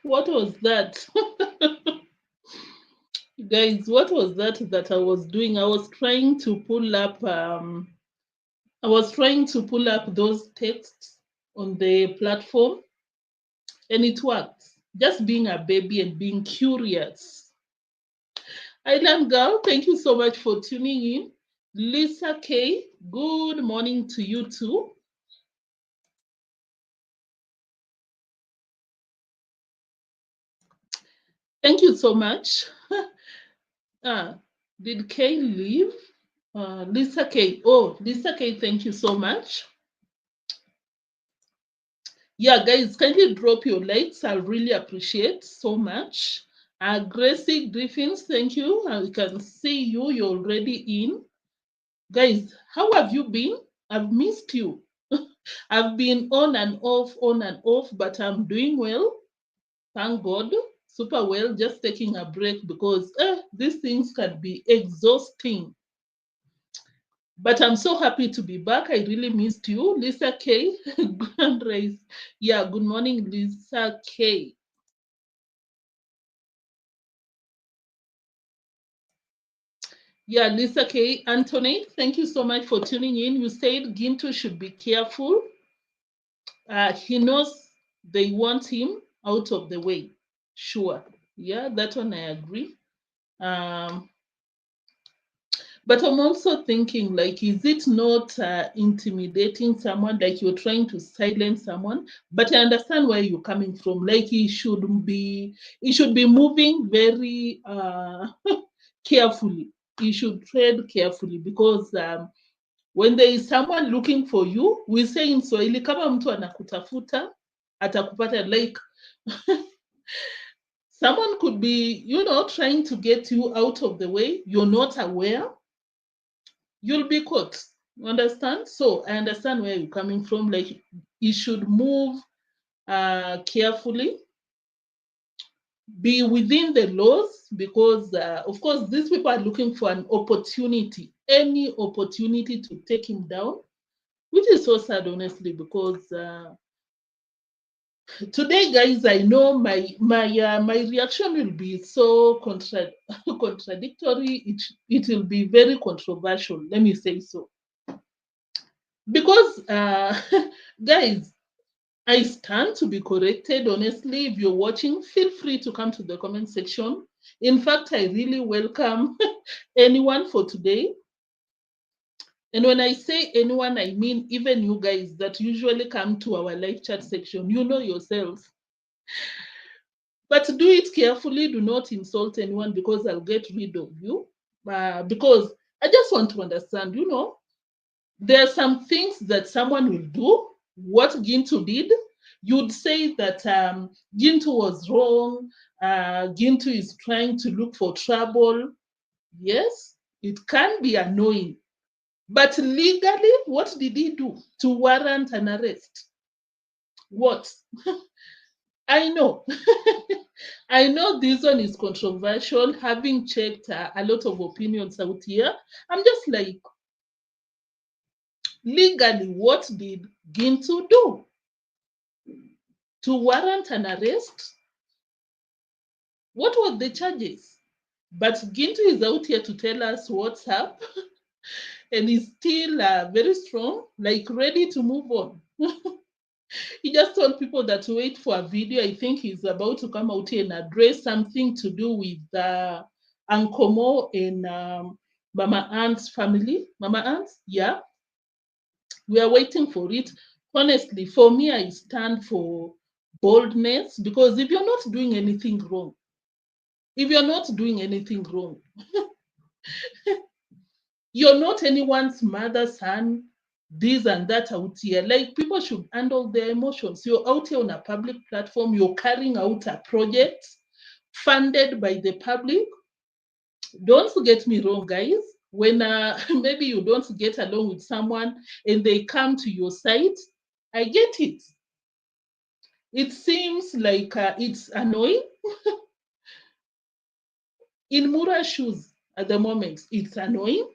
What was that? Guys, what was that I was doing? I was trying to pull up those texts on the platform, and it worked. Just being a baby and being curious. Island Girl, thank you so much for tuning in. Lisa K, good morning to you too. Thank you so much. Did Kay leave? Lisa K. Oh, Lisa K, thank you so much. Yeah, guys, kindly drop your likes. I really appreciate so much. Gracie Griffins, thank you. I can see you. You're already in. Guys, how have you been? I've missed you. I've been on and off, but I'm doing well. Thank God. Super well. Just taking a break because these things can be exhausting. But I'm so happy to be back. I really missed you. Lisa K. Grand Race. Yeah, good morning, Lisa K. Yeah, Lisa K. Anthony, thank you so much for tuning in. You said Gintu should be careful. He knows they want him out of the way. Sure. Yeah, that one I agree. But I'm also thinking, like, is it not intimidating someone, like you're trying to silence someone? But I understand where you're coming from. Like, he should be moving very carefully. He should tread carefully because when there is someone looking for you, we say in Swahili, kama mtu anakutafuta atakupata. Like someone could be, trying to get you out of the way. You're not aware. You'll be caught. You understand? So I understand where you're coming from. Like you should move carefully, be within the laws, because of course these people are looking for an opportunity, any opportunity to take him down, which is so sad, honestly, because today, guys, I know my reaction will be so contradictory. It will be very controversial. Let me say so. Because guys, I stand to be corrected. Honestly, if you're watching, feel free to come to the comment section. In fact, I really welcome anyone for today. And when I say anyone, I mean even you guys that usually come to our live chat section. You know yourselves. But do it carefully. Do not insult anyone because I'll get rid of you. Because I just want to understand, there are some things that someone will do. What Gintu did, you'd say that Gintu was wrong. Gintu is trying to look for trouble. Yes, it can be annoying. But legally, what did he do to warrant an arrest? What? I know. I know this one is controversial, having checked a lot of opinions out here. I'm just like, legally, what did Gintu do to warrant an arrest? What were the charges? But Gintu is out here to tell us what's up, and he's still very strong, like ready to move on. He just told people that to wait for a video. I think he's about to come out here and address something to do with unclemo and Mama Ant's family. Mama Ant's, yeah. We are waiting for it. Honestly, for me, I stand for boldness, because if you're not doing anything wrong, you're not anyone's mother, son, this and that out here. Like, people should handle their emotions. You're out here on a public platform, you're carrying out a project funded by the public. Don't get me wrong, guys. When maybe you don't get along with someone and they come to your site, I get it. It seems like it's annoying. In Mura's shoes at the moment, it's annoying.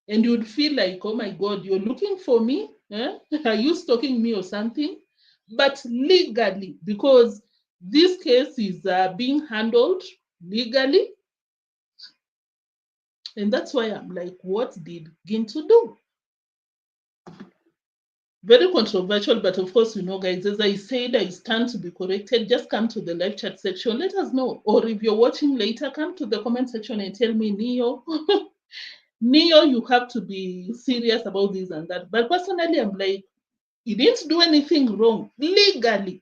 And you'd feel like, oh my God, you're looking for me? Eh? Are you stalking me or something? But legally, because This case is being handled legally. And that's why I'm like, what did Gintu do? Very controversial, but of course, you know, guys, as I said, I stand to be corrected. Just come to the live chat section. Let us know. Or if you're watching later, come to the comment section and tell me, Neo, Neo, you have to be serious about this and that. But personally, I'm like, he didn't do anything wrong legally.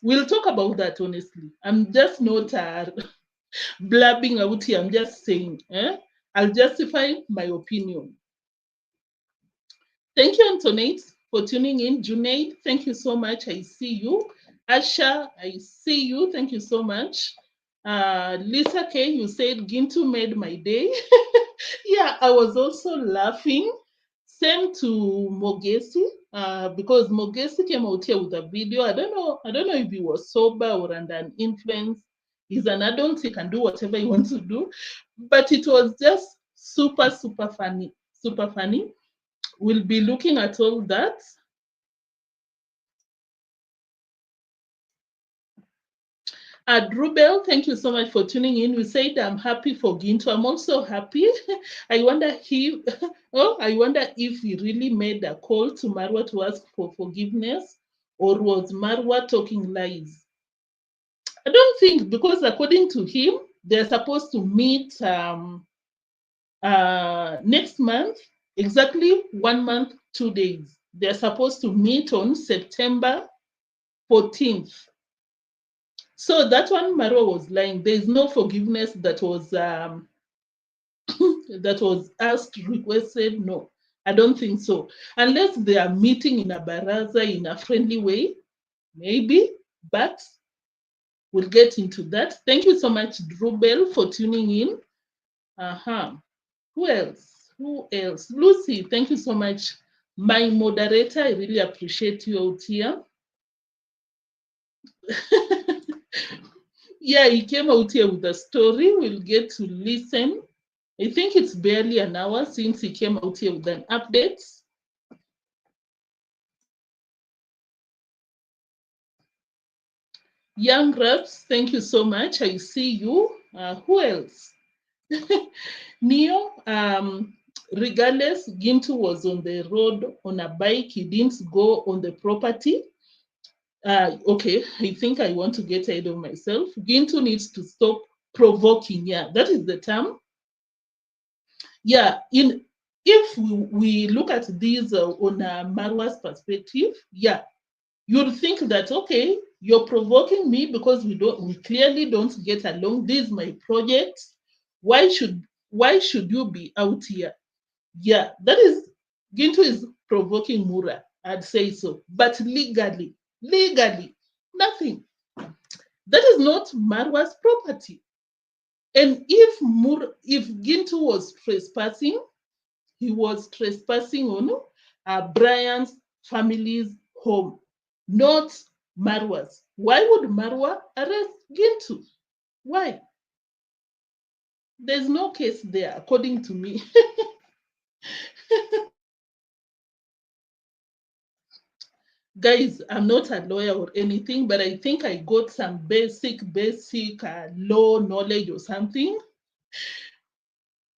We'll talk about that, honestly. I'm just not blabbing out here. I'm just saying, I'll justify my opinion. Thank you, Antoinette, for tuning in. Junaid, thank you so much. I see you. Asha, I see you. Thank you so much. Lisa K, you said Gintu made my day. Yeah, I was also laughing. Same to Mogesi, because Mogesi came out here with a video. I don't know if he was sober or under an influence. He's an adult, he can do whatever he wants to do. But it was just super, super funny. Super funny. We'll be looking at all that. Drubel, thank you so much for tuning in. We said I'm happy for Gintu. I'm also happy. I wonder if he really made a call to Marwa to ask for forgiveness, or was Marwa talking lies? I don't think, because according to him, they're supposed to meet next month, exactly 1 month, 2 days. They're supposed to meet on September 14th. So that one, Marwa was lying. There is no forgiveness that was that was asked, requested. No, I don't think so. Unless they are meeting in a baraza in a friendly way, maybe. But we'll get into that. Thank you so much, Drubel, for tuning in. Who else? Who else? Lucy, thank you so much. My moderator, I really appreciate you out here. Yeah, he came out here with a story. We'll get to listen. I think it's barely an hour since he came out here with an update. Young reps, thank you so much. I see you. Who else? Neo, regardless, Gintu was on the road on a bike. He didn't go on the property. Okay, I think I want to get ahead of myself. Gintu needs to stop provoking. Yeah, that is the term. Yeah, if we look at these on a Marwa's perspective, yeah, you'd think that, okay, you're provoking me because we clearly don't get along. This is my project. Why should you be out here? Yeah, that is, Gintu is provoking Mura. I'd say so, but legally, nothing. That is not Marwa's property. And if Gintu was trespassing, he was trespassing on Brian's family's home, not Marwa's. Why would Marwa arrest Gintu? Why? There's no case there, according to me. Guys, I'm not a lawyer or anything, but I think I got some basic law knowledge or something.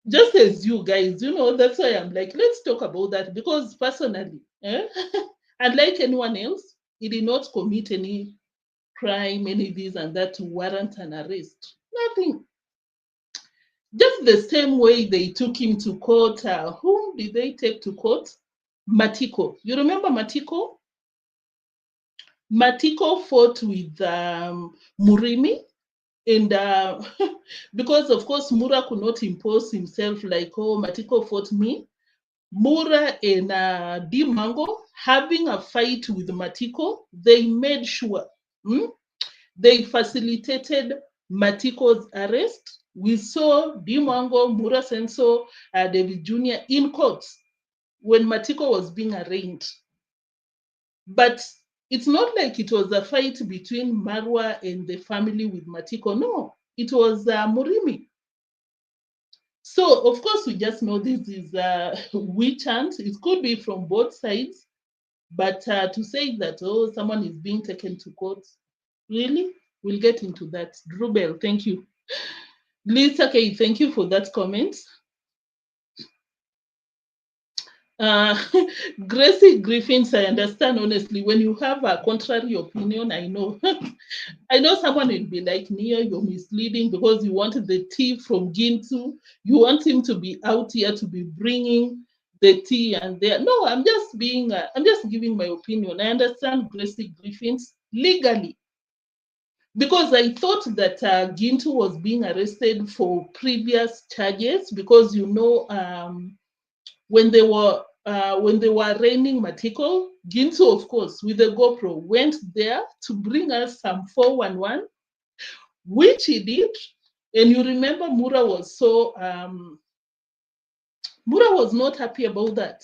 Just as you guys, you know, that's why I'm like, let's talk about that, because personally, unlike anyone else, he did not commit any crime, any this and that to warrant an arrest. Nothing. Just the same way they took him to court. Whom did they take to court? Matiko. You remember Matiko? Matiko fought with Murimi, and because of course Mura could not impose himself, like, oh, Matiko fought me. Mura and deemwango having a fight with Matiko, they made sure they facilitated Matiko's arrest. We saw deemwango, Mura Senso, davyjnr in court when Matiko was being arraigned. But it's not like it was a fight between Marwa and the family with Matiko. No, it was Murimi. So, of course, we just know this is witch hunt. It could be from both sides. But to say that, oh, someone is being taken to court, Really? We'll get into that. Drubel, thank you. Lisa K, thank you for that comment. Gracie Griffins, I understand honestly, when you have a contrary opinion, I know. I know someone will be like, Nia, you're misleading because you want the tea from Gintu. You want him to be out here to be bringing the tea and there. No, I'm just giving my opinion. I understand Gracie Griffins legally. Because I thought that Gintu was being arrested for previous charges because, you know, when they were raining Matiko, Gintu, of course, with the GoPro, went there to bring us some 411, which he did. And you remember Mura was not happy about that.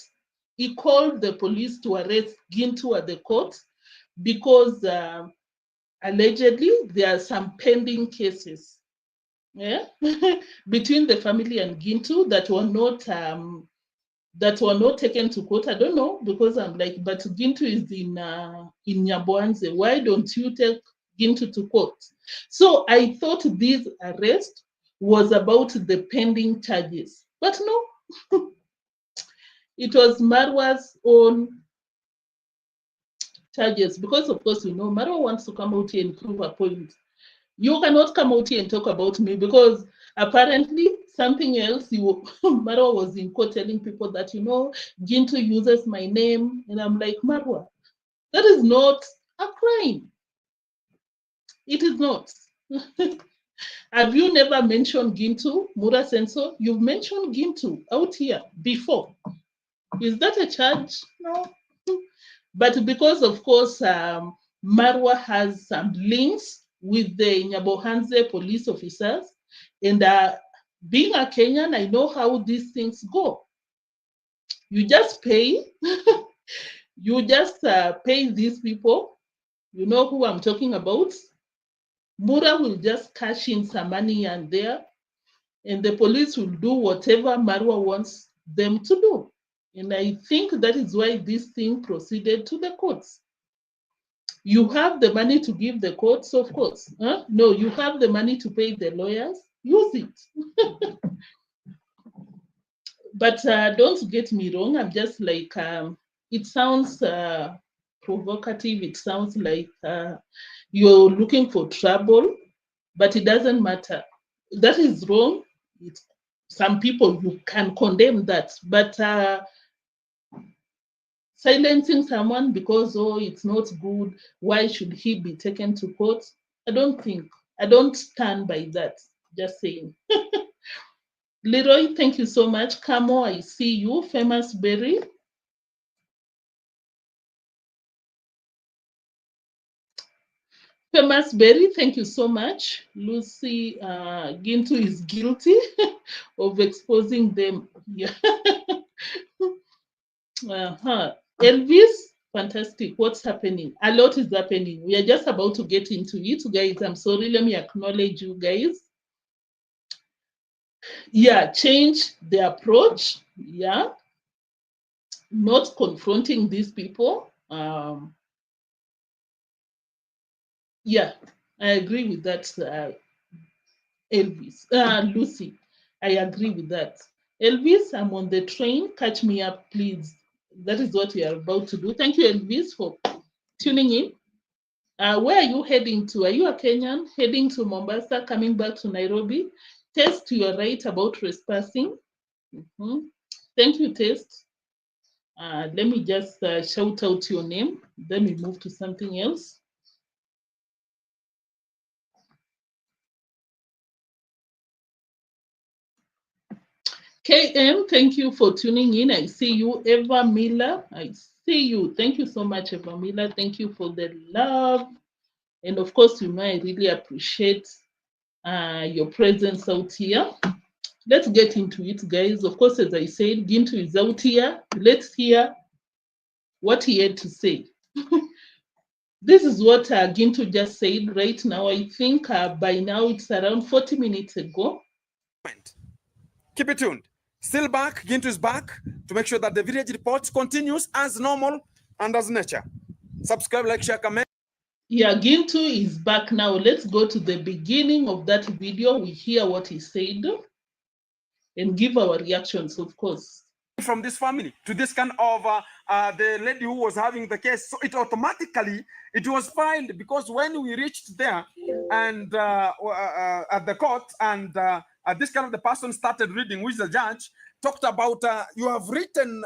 He called the police to arrest Gintu at the court because allegedly there are some pending cases, yeah, between the family and Gintu that were not taken to court. I don't know, because I'm like, but Gintu is in Nyaboanze. Why don't you take Gintu to court? So I thought this arrest was about the pending charges, but no. It was Marwa'S own charges, because of course, you know, Marwa wants to come out here and prove a point. You cannot come out here and talk about me because apparently something else, Marwa was in court telling people that, you know, Gintu uses my name. And I'm like, Marwa, that is not a crime. It is not. Have you never mentioned Gintu, Mura Senso? You've mentioned Gintu out here before. Is that a charge? No. But because, of course, Marwa has some links with the Nyabohanze police officers, and being a Kenyan, I know how these things go. You just pay. You just pay these people. You know who I'm talking about. Mura will just cash in some money and there, and the police will do whatever Marwa wants them to do. And I think that is why this thing proceeded to the courts. You have the money to give the courts, of course. Huh? No, you have the money to pay the lawyers. Use it. But don't get me wrong. I'm just like, it sounds provocative. It sounds like you're looking for trouble, but it doesn't matter. That is wrong. Some people, you can condemn that, but silencing someone because, oh, it's not good, why should he be taken to court? I don't stand by that. Just saying. Leroy, thank you so much. Camo, I see you. Famous Berry. Famous Berry, thank you so much. Lucy Gintu is guilty of exposing them. Yeah. Elvis, fantastic. What's happening? A lot is happening. We are just about to get into it, guys. I'm sorry. Let me acknowledge you guys. Yeah, change the approach. Yeah. Not confronting these people. Yeah, I agree with that, Elvis. Lucy, I agree with that. Elvis, I'm on the train. Catch me up, please. That is what we are about to do. Thank you, Elvis, for tuning in. Where are you heading to? Are you a Kenyan heading to Mombasa, coming back to Nairobi? Test, you are right about trespassing. Thank you, Test. Let me just shout out your name. Then we move to something else. KM, thank you for tuning in. I see you. Eva Miller, I see you. Thank you so much, Eva Miller. Thank you for the love. And of course, you know, I really appreciate your presence out here. Let's get into it, guys. Of course, as I said, Gintu is out here. Let's hear what he had to say. This is what Gintu just said right now. I think by now it's around 40 minutes ago. Keep it tuned. Still back, Gintu is back to make sure that the village report continues as normal and as nature. Subscribe, like, share, comment. Yeah, Gintu is back now. Let's go to the beginning of that video. We hear what he said and give our reactions, of course. From this family to this kind of the lady who was having the case, so it automatically it was filed, because when we reached there and at the court, and this kind of the person started reading, which the judge talked about, you have written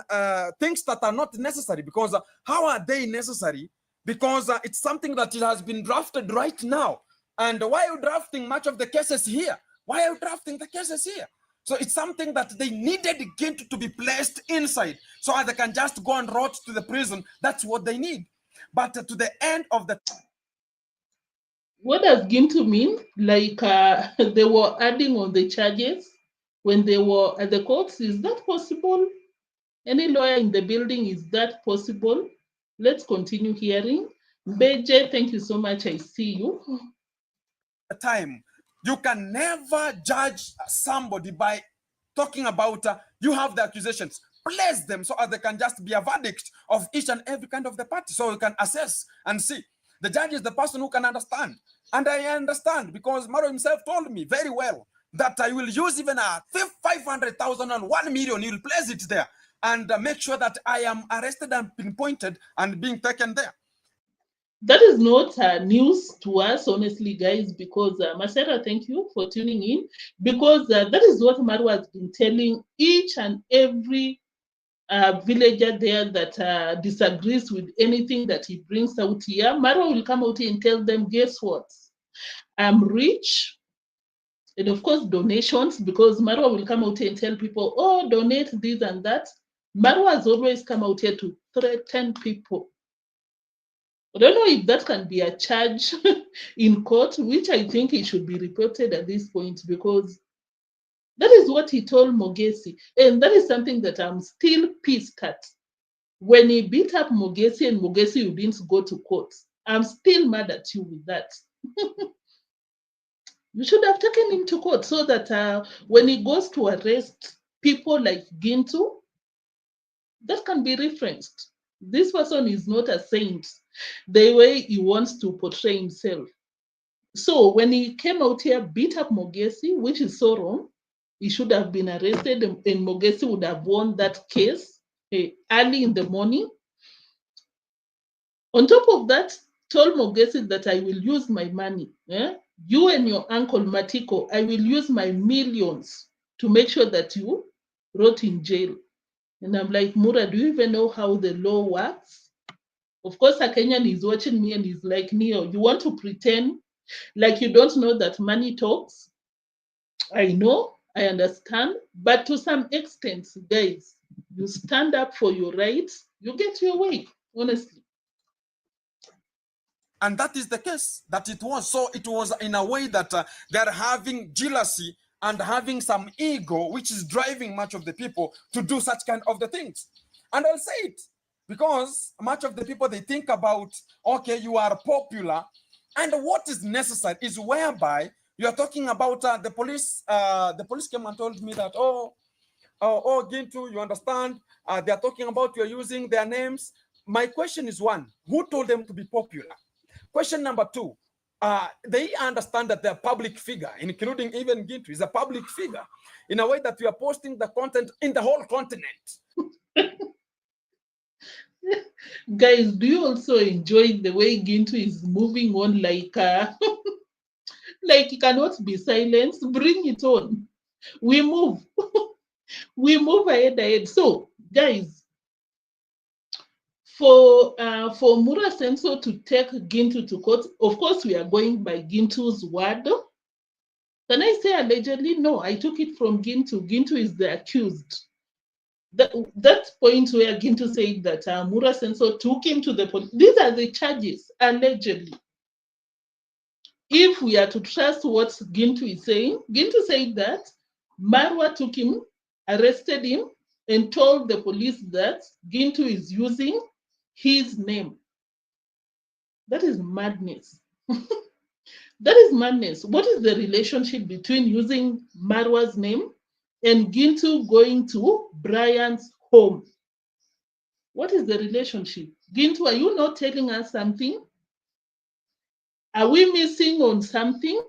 things that are not necessary, because how are they necessary? Because it's something that it has been drafted right now. And why are you drafting much of the cases here? Why are you drafting the cases here? So it's something that they needed Gintu to be placed inside, so they can just go and rot to the prison. That's what they need. But to the end of the... What does Gintu mean? Like they were adding on the charges when they were at the courts. Is that possible? Any lawyer in the building, is that possible? Let's continue hearing. Beje, thank you so much. I see you. Time, you can never judge somebody by talking about you have the accusations, place them so they can just be a verdict of each and every kind of the party, so you can assess and see. The judge is the person who can understand, and I understand, because Maro himself told me very well that I will use even a 500,000 and 1 million. He will place it there and make sure that I am arrested and pinpointed and being taken there. That is not news to us, honestly, guys, because Masera, thank you for tuning in, because that is what Marwa has been telling each and every villager there that disagrees with anything that he brings out here. Marwa will come out here and tell them, guess what? I'm rich. And of course, donations, because Marwa will come out here and tell people, oh, donate this and that. Marwa has always come out here to threaten people. I don't know if that can be a charge in court, which I think it should be reported at this point, because that is what he told Mogesi. And that is something that I'm still pissed at. When he beat up Mogesi and Mogesi, you didn't go to court. I'm still mad at you with that. You should have taken him to court so that when he goes to arrest people like Gintu, that can be referenced. This person is not a saint the way he wants to portray himself. So when he came out here, beat up Mogesi, which is so wrong, he should have been arrested, and Mogesi would have won that case early in the morning. On top of that, told Mogesi that I will use my money. You and your uncle Matiko, I will use my millions to make sure that you rot in jail. And I'm like, Mura, do you even know how the law works? Of course, a Kenyan is watching me and he's like, Neo, you want to pretend like you don't know that money talks? I know, I understand, but to some extent, guys, you stand up for your rights, you get your way, honestly. And that is the case that it was. So it was in a way that they're having jealousy and having some ego, which is driving much of the people to do such kind of the things. And I'll say it, because much of the people, they think about, okay, you are popular, and what is necessary is whereby you are talking about the police. The police came and told me that, oh, Gintu, you understand, they are talking about you're using their names. My question is one, who told them to be popular? Question number two, they understand that they're public figure, including even Gintu is a public figure, in a way that we are posting the content in the whole continent. Guys, do you also enjoy the way Gintu is moving on like like he cannot be silenced? Bring it on. We move. We move ahead. So, guys, for Mura Senso to take Gintu to court, of course, we are going by Gintu's word. Can I say allegedly? No, I took it from Gintu. Gintu is the accused. That point where Gintu said that Mura Senso took him to the police. These are the charges, allegedly. If we are to trust what Gintu is saying, Gintu said that Marwa took him, arrested him, and told the police that Gintu is using his name. That is madness. That is madness. What is the relationship between using Marwa's name and Gintu going to Brian's home? What is the relationship? Gintu, are you not telling us something? Are we missing on something?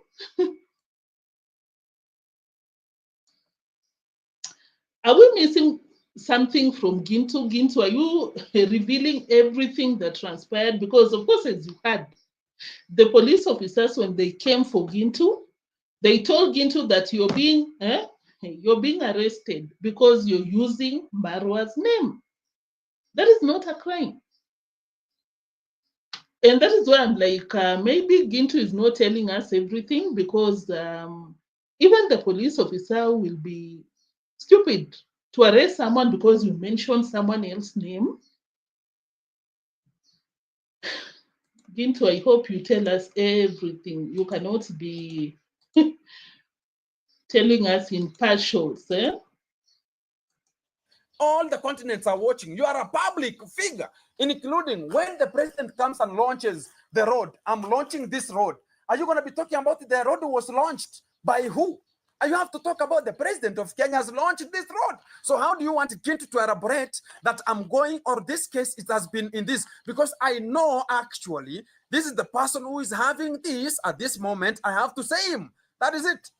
Are we missing something from Gintu? Gintu, are you revealing everything that transpired? Because, of course, as you heard, the police officers, when they came for Gintu, they told Gintu that you're being arrested because you're using Marwa'S name. That is not a crime. And that is why I'm like, maybe Gintu is not telling us everything, because even the police officer will be stupid to arrest someone because you mentioned someone else's name. Gintu, I hope you tell us everything. You cannot be telling us in partials. All the continents are watching. You are a public figure, including when the president comes and launches the road. I'm launching this road. Are you going to be talking about the road was launched by who? You have to talk about the president of Kenya has launched this road. So how do you want Gintu to elaborate that I'm going, or this case, it has been in this? Because I know actually this is the person who is having this at this moment. I have to say him. That is it.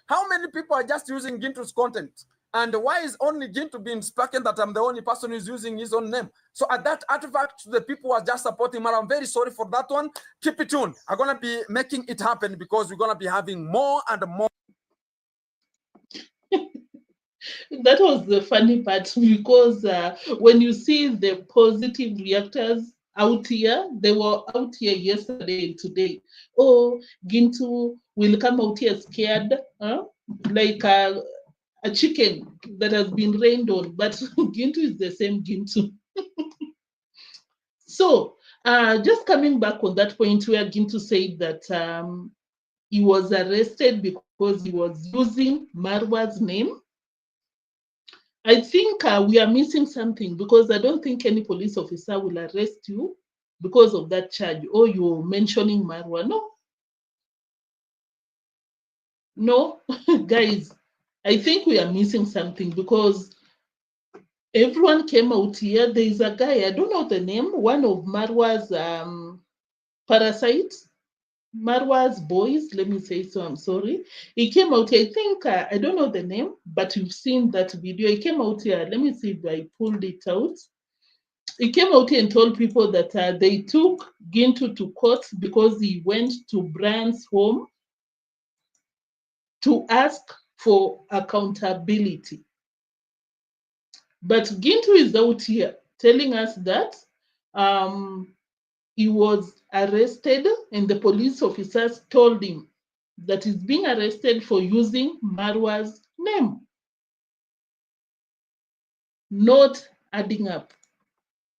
How many people are just using Gintu's content? And why is only Gintu being spoken that I'm the only person who's using his own name? So at that artifact, the people who are just supporting him, I'm very sorry for that one. Keep it tuned. I'm going to be making it happen, because we're going to be having more and more. That was the funny part, because when you see the positive reactors out here, they were out here yesterday and today. Oh, Gintu will come out here scared, like a chicken that has been rained on. But Gintu is the same Gintu. So, just coming back on that point where Gintu said that he was arrested because he was using Marwa'S name. I think we are missing something, because I don't think any police officer will arrest you because of that charge. Oh, you're mentioning Marwa. No. No, guys, I think we are missing something, because everyone came out here. There is a guy, I don't know the name, one of Marwa's parasites. Marwa'S boys, let me say so, I'm sorry. He came out here, I think, I don't know the name, but you've seen that video. He came out here, let me see if I pulled it out. He came out here and told people that they took Gintu to court because he went to Brian's home to ask for accountability. But Gintu is out here telling us that he was arrested, and the police officers told him that he's being arrested for using Marwa'S name. Not adding up,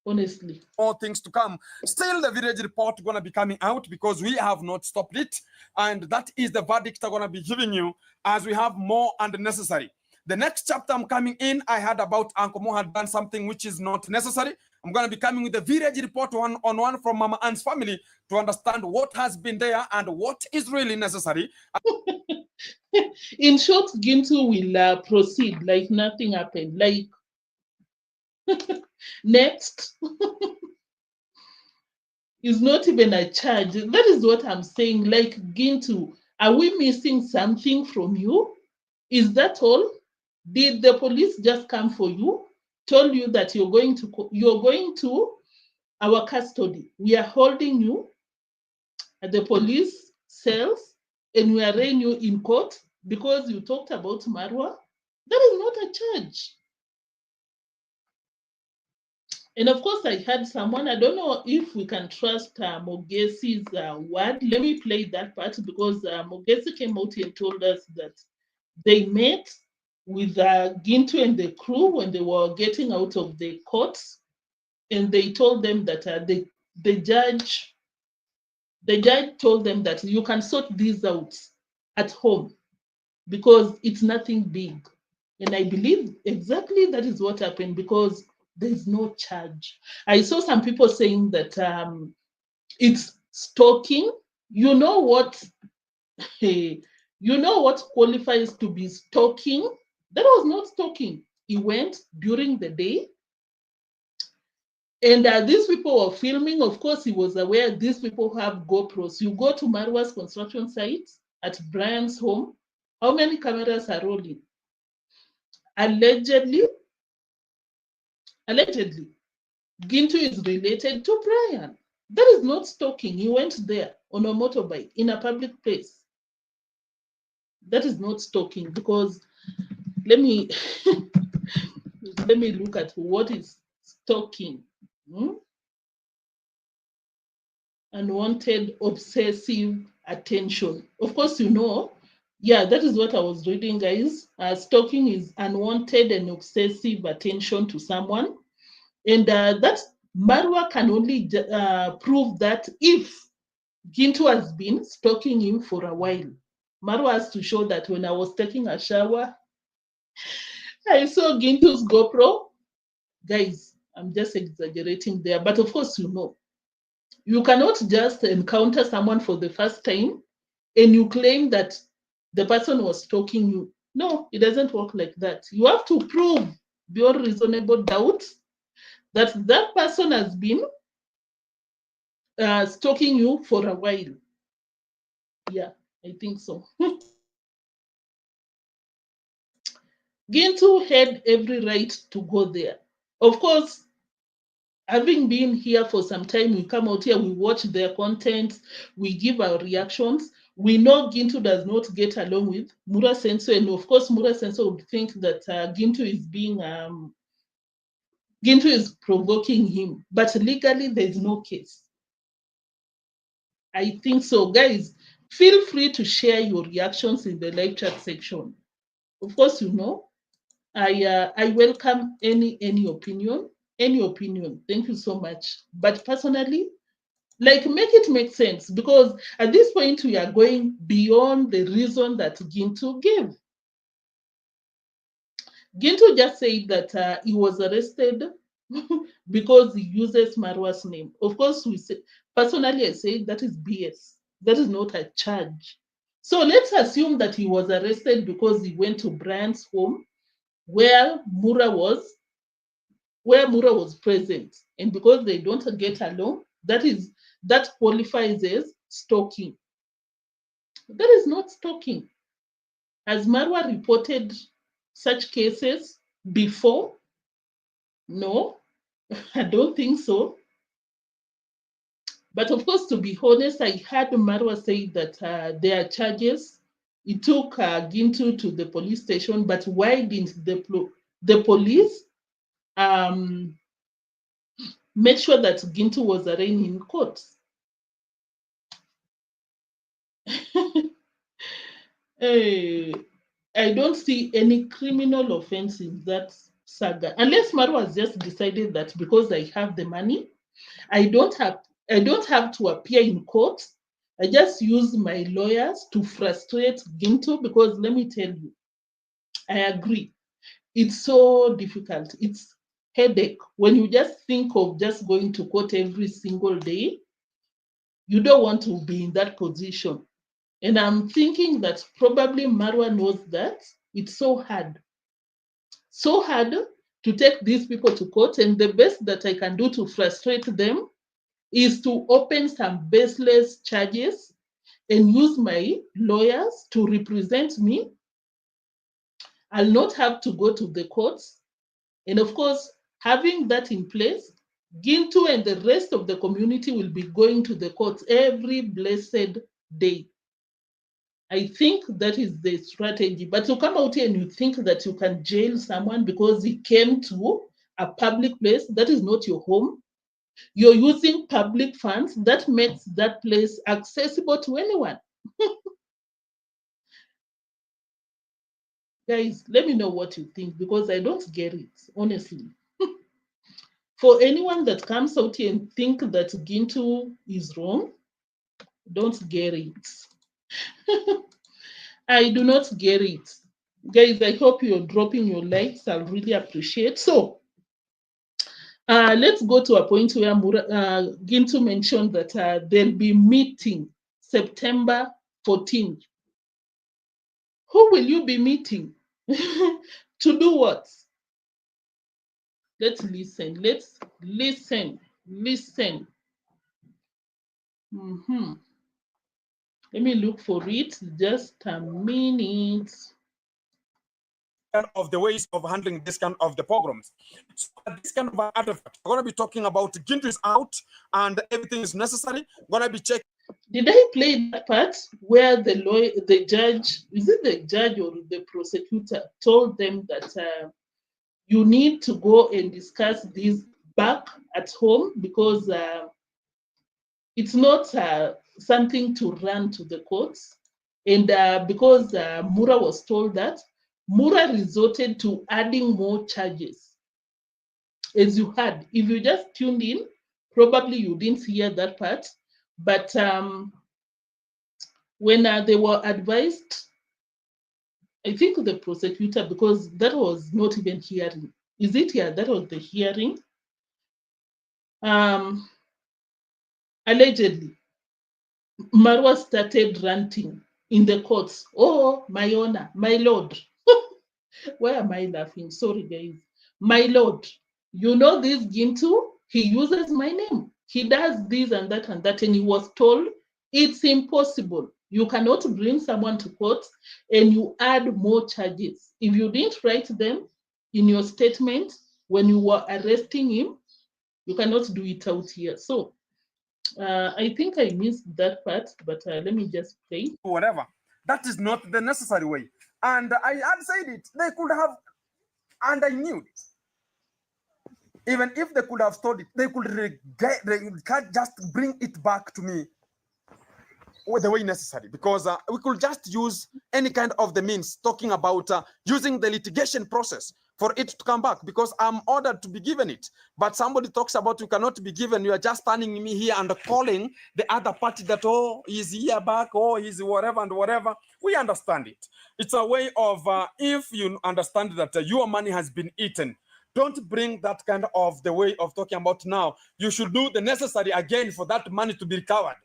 honestly. More things to come. Still, the village report going to be coming out, because we have not stopped it. And that is the verdict I'm going to be giving you as we have more and necessary. The next chapter I'm coming in, I heard about Uncle Mo had done something which is not necessary. I'm going to be coming with the village report one from Mama Ann's family to understand what has been there and what is really necessary. In short, Gintu will proceed like nothing happened. Like, next is not even a charge. That is what I'm saying. Like, Gintu, are we missing something from you? Is that all? Did the police just come for you, told you that you're going to our custody? We are holding you at the police cells, and we are arraigning you in court because you talked about Marwa? That is not a charge. And of course, I had someone, I don't know if we can trust Mogesi's word. Let me play that part, because Mogesi came out and told us that they met with Gintu and the crew when they were getting out of the courts, and they told them that the judge told them that you can sort these out at home because it's nothing big. And I believe exactly that is what happened, because there's no charge. I saw some people saying that it's stalking. You know what? You know what qualifies to be stalking? That was not stalking. He went during the day. And these people were filming. Of course, he was aware these people have GoPros. You go to Marwa'S construction site at Brian's home. How many cameras are rolling? Allegedly, Gintu is related to Brian. That is not stalking. He went there on a motorbike in a public place. That is not stalking, because let me let me look at what is stalking. Unwanted obsessive attention. Of course, you know, yeah, that is what I was reading, guys. Stalking is unwanted and obsessive attention to someone. And that Marwa can only prove that if Gintu has been stalking him for a while. Marwa has to show that when I was taking a shower, I saw Gintu's GoPro. Guys, I'm just exaggerating there. But of course, you know, you cannot just encounter someone for the first time and you claim that the person was stalking you. No, it doesn't work like that. You have to prove beyond reasonable doubt that that person has been stalking you for a while. Yeah, I think so. Gintu had every right to go there. Of course, having been here for some time, we come out here, we watch their content, we give our reactions. We know Gintu does not get along with Mura Senso, and of course, Mura Senso would think that Gintu is provoking him, but legally there's no case. I think so, guys. Feel free to share your reactions in the live chat section. Of course, you know, I welcome any opinion. Any opinion. Thank you so much. But personally, like, make it make sense, because at this point we are going beyond the reason that Gintu gave. Gintu just said that he was arrested because he uses Marwa'S name. Of course, we say, personally, I say that is BS. That is not a charge. So let's assume that he was arrested because he went to Brian's home where Mura was present, and because they don't get along, that qualifies as stalking. That is not stalking. Has Marwa reported such cases before? No, I don't think so. But of course, to be honest, I heard Marwa say that there are charges. He took Gintu to the police station, but why didn't the police make sure that Gintu was arraigned in court? I don't see any criminal offense in that saga, unless Marwa has just decided that because I have the money, I don't have to appear in court. I just use my lawyers to frustrate Gintu, because let me tell you, I agree. It's so difficult. It's headache when you just think of just going to court every single day. You don't want to be in that position. And I'm thinking that probably Marwa knows that it's so hard to take these people to court. And the best that I can do to frustrate them is to open some baseless charges and use my lawyers to represent me. I'll not have to go to the courts. And of course, having that in place, Gintu and the rest of the community will be going to the courts every blessed day. I think that is the strategy. But to come out here and you think that you can jail someone because he came to a public place, that is not your home. You're using public funds. That makes that place accessible to anyone. Guys, let me know what you think, because I don't get it, honestly. For anyone that comes out here and think that Gintu is wrong, don't get it. I do not get it. Guys, I hope you're dropping your likes. I'll really appreciate. So let's go to a point where Gintu mentioned that there'll be meeting September 14th. Who will you be meeting? To do what? Let's listen. Let's listen. Listen. Let me look for it. Just a minute. Of the ways of handling this kind of the pogroms. So this kind of artifact, we're going to be talking about Gintu is out and everything is necessary. We're going to be checking. Did I play that part where the lawyer, the judge, is it the judge or the prosecutor, told them that you need to go and discuss this back at home because it's not something to run to the courts. And because Mura was told that, Mura resorted to adding more charges. As you heard, if you just tuned in, probably you didn't hear that part. But when they were advised, I think the prosecutor, because that was not even hearing. Is it here? That was the hearing. Allegedly, Marwa started ranting in the courts. Oh, my honor, my lord. Why am I laughing? Sorry, guys. My lord, you know this Gintu? He uses my name. He does this and that and that. And he was told it's impossible. You cannot bring someone to court and you add more charges. If you didn't write them in your statement when you were arresting him, you cannot do it out here. So I think I missed that part, but let me just play. Whatever. That is not the necessary way. And I had said it. They could have, and I knew it. Even if they could have stored it, they can't just bring it back to me the way necessary, because we could just use any kind of the means, talking about using the litigation process for it to come back, because I'm ordered to be given it. But somebody talks about you cannot be given, you are just standing me here and calling the other party that, oh, he's here back, oh, he's whatever and whatever. We understand it. It's a way of, if you understand that your money has been eaten, don't bring that kind of the way of talking about now. You should do the necessary again for that money to be recovered.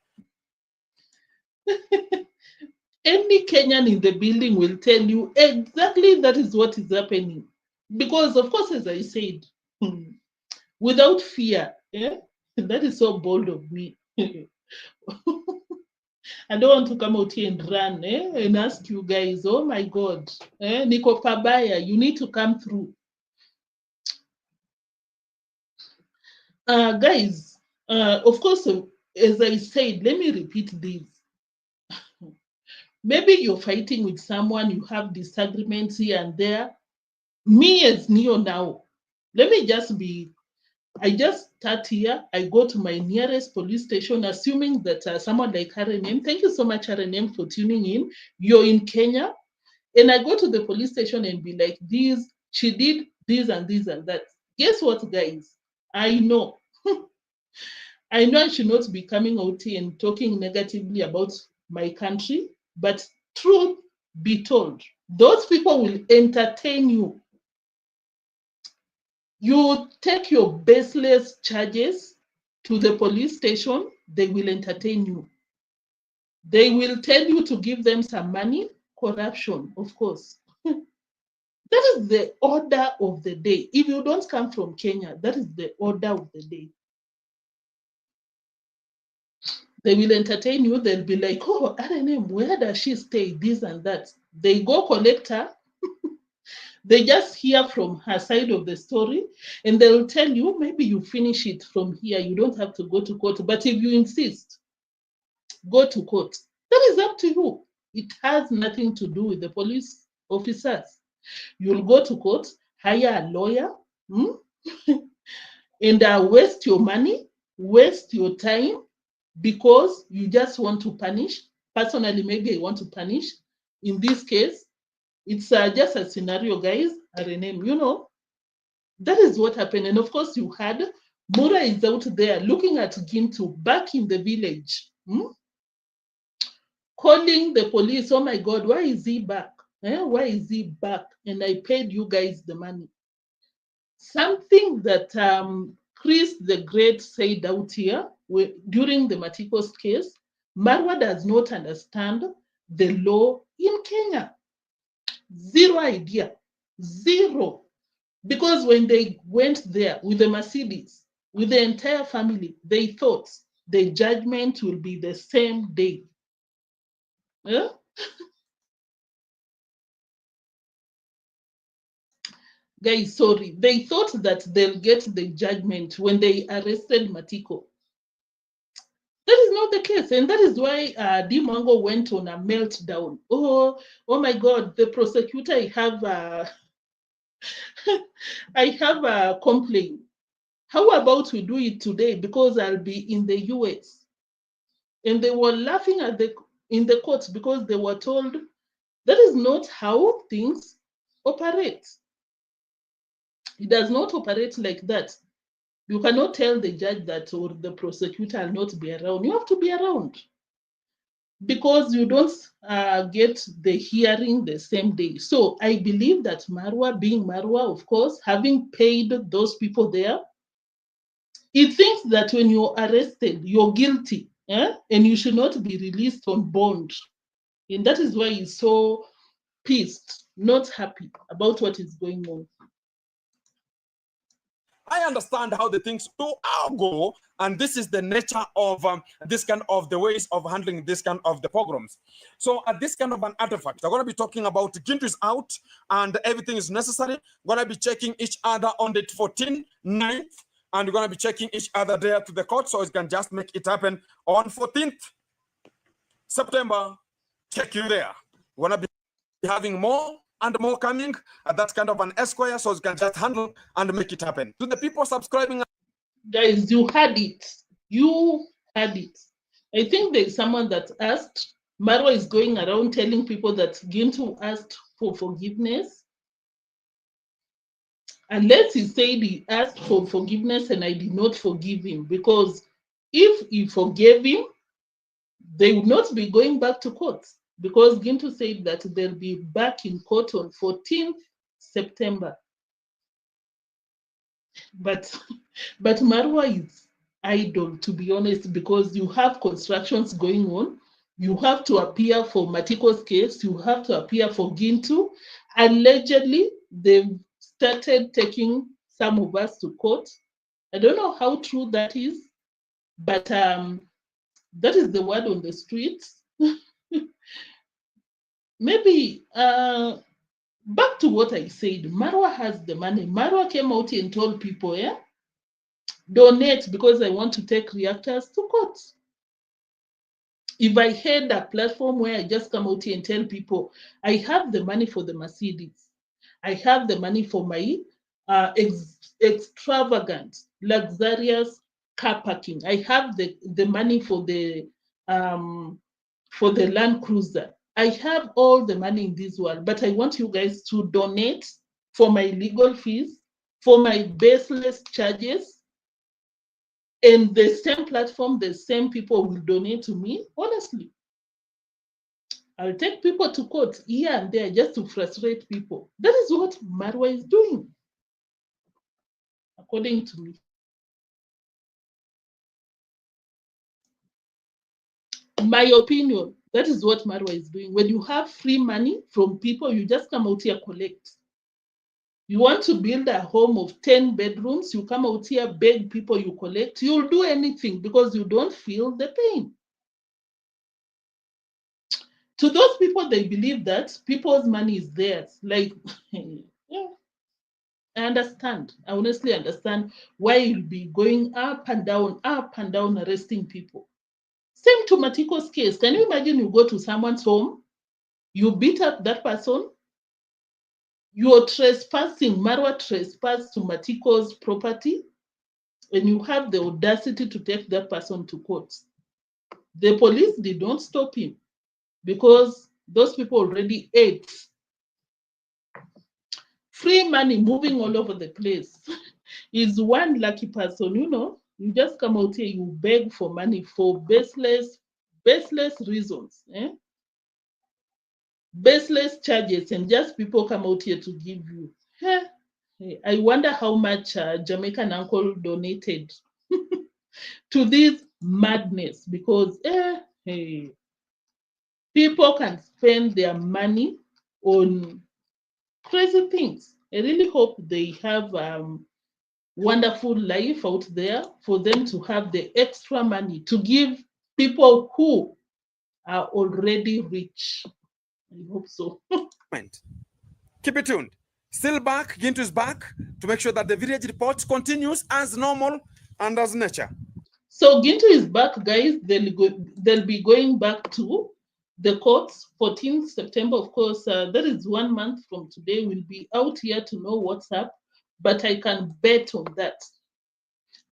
Any Kenyan in the building will tell you exactly that is what is happening. Because, of course, as I said, without fear, that is so bold of me. I don't want to come out here and run and ask you guys, oh my God, Niko Pabaya, you need to come through. Guys, of course, as I said, let me repeat this. Maybe you're fighting with someone, you have disagreements here and there. Me as Neo now, let me just be, I just start here, I go to my nearest police station, assuming that someone like RNM, thank you so much RNM for tuning in, you're in Kenya, and I go to the police station and be like, this, she did this and this and that. Guess what, guys? I know. I know I should not be coming out here and talking negatively about my country, but truth be told, those people will entertain you. You take your baseless charges to the police station, they will entertain you. They will tell you to give them some money, corruption, of course. That is the order of the day. If you don't come from Kenya, that is the order of the day. They will entertain you. They'll be like, oh, RNM, where does she stay? This and that. They go collect her. They just hear from her side of the story and they'll tell you, maybe you finish it from here. You don't have to go to court. But if you insist, go to court. That is up to you. It has nothing to do with the police officers. You'll go to court, hire a lawyer, and waste your money, waste your time, because you just want to punish. Personally, maybe I want to punish. In this case, it's just a scenario, guys. RNM, you know, that is what happened. And of course, you had Mura is out there looking at Gintu back in the village, calling the police. Oh my God, why is he back? Why is he back? And I paid you guys the money. Something that Chris the Great said out here during the Matiko's case, Marwa does not understand the law in Kenya. Zero idea. Zero. Because when they went there with the Mercedes, with the entire family, they thought the judgment will be the same day. Yeah? Guys, sorry. They thought that they'll get the judgment when they arrested Matiko. That is not the case, and that is why deemwango went on a meltdown. Oh my God! The prosecutor, I have a complaint. How about we do it today because I'll be in the US? And they were laughing at in the courts because they were told that is not how things operate. It does not operate like that. You cannot tell the judge that or the prosecutor will not be around. You have to be around because you don't get the hearing the same day. So I believe that Marwa, being Marwa, of course, having paid those people there, it thinks that when you're arrested, you're guilty, and you should not be released on bond. And that is why he's so pissed, not happy about what is going on. I understand how the things do go, and this is the nature of this kind of the ways of handling this kind of the pogroms. So at this kind of an artifact, I'm going to be talking about Gintu is out and everything is necessary. We're going to be checking each other on the 14th, 9th, and we're going to be checking each other there to the court so it can just make it happen on 14th September. Check you there. We're going to be having more and more coming at that kind of an esquire so you can just handle and make it happen. To the people subscribing, guys, you had it. You had it. I think there's someone that asked, Marwa is going around telling people that Gintu asked for forgiveness. Unless he said he asked for forgiveness and I did not forgive him, because if he forgave him, they would not be going back to court, because Gintu said that they'll be back in court on 14th September. But Marwa is idle, to be honest, because you have constructions going on. You have to appear for Matiko's case. You have to appear for Gintu. Allegedly, they've started taking some of us to court. I don't know how true that is, but that is the word on the streets. Maybe back to what I said, Marwa has the money. Marwa came out and told people, donate because I want to take reactors to court. If I had a platform where I just come out here and tell people, I have the money for the Mercedes, I have the money for my extravagant, luxurious car parking, I have the money for the Land Cruiser, I have all the money in this world, but I want you guys to donate for my legal fees, for my baseless charges, and the same platform, the same people will donate to me. Honestly, I'll take people to court here and there just to frustrate people. That is what Marwa is doing, according to me. My opinion, that is what Marwa is doing. When you have free money from people, you just come out here, collect. You want to build a home of 10 bedrooms, you come out here, beg people, you collect. You'll do anything because you don't feel the pain. To those people, they believe that people's money is theirs. Like, yeah, I understand. I honestly understand why you'll be going up and down, arresting people. Same to Matiko's case. Can you imagine you go to someone's home, you beat up that person, you're trespassing, Marwa trespass to Matiko's property, and you have the audacity to take that person to court. The police did not stop him because those people already ate. Free money moving all over the place is one lucky person, you just come out here, you beg for money for baseless reasons, baseless charges, and just people come out here to give you. I wonder how much Jamaican uncle donated to this madness, because people can spend their money on crazy things. I really hope they have wonderful life out there for them to have the extra money to give people who are already rich. I hope so. Keep it tuned. Still back, Gintu is back to make sure that the village report continues as normal and as nature. So Gintu is back, guys. They'll be going back to the courts 14th September. Of course, that is 1 month from today. We'll be out here to know what's up, but I can bet on that.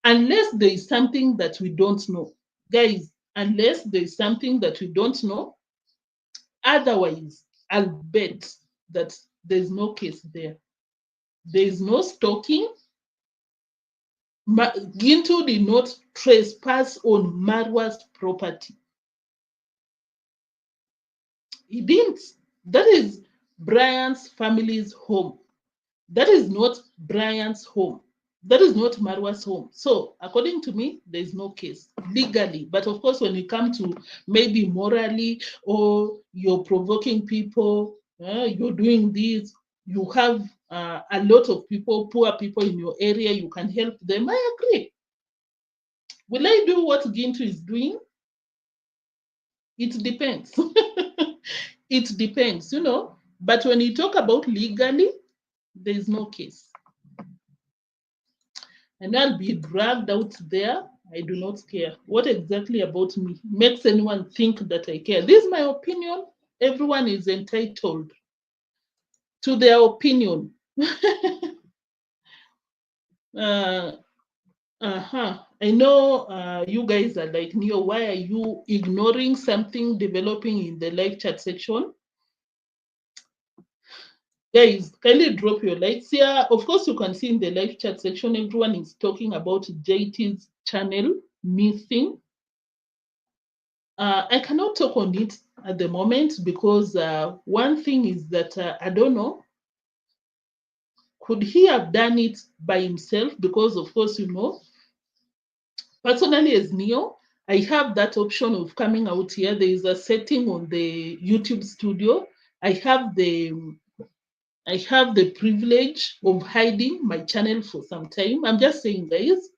Unless there is something that we don't know. Guys, unless there is something that we don't know, otherwise, I'll bet that there's no case there. There is no stalking. Gintu did not trespass on Marwa'S property. He didn't. That is Brian's family's home. That is not Brian's home. That is not Marwa'S home. So, according to me, there is no case legally. But of course, when you come to maybe morally, or you're provoking people, you're doing this, you have a lot of people, poor people in your area, you can help them. I agree. Will I do what Gintu is doing? It depends. It depends, you know. But when you talk about legally, there is no case. And I'll be dragged out there. I do not care. What exactly about me makes anyone think that I care? This is my opinion. Everyone is entitled to their opinion. I know you guys are like, Neo, why are you ignoring something developing in the live chat section? Guys, kindly drop your likes here. Of course, you can see in the live chat section, everyone is talking about JT's channel missing. I cannot talk on it at the moment because one thing is that I don't know. Could he have done it by himself? Because, of course, you know, personally as Neo, I have that option of coming out here. There is a setting on the YouTube studio. I have the privilege of hiding my channel for some time. I'm just saying, guys.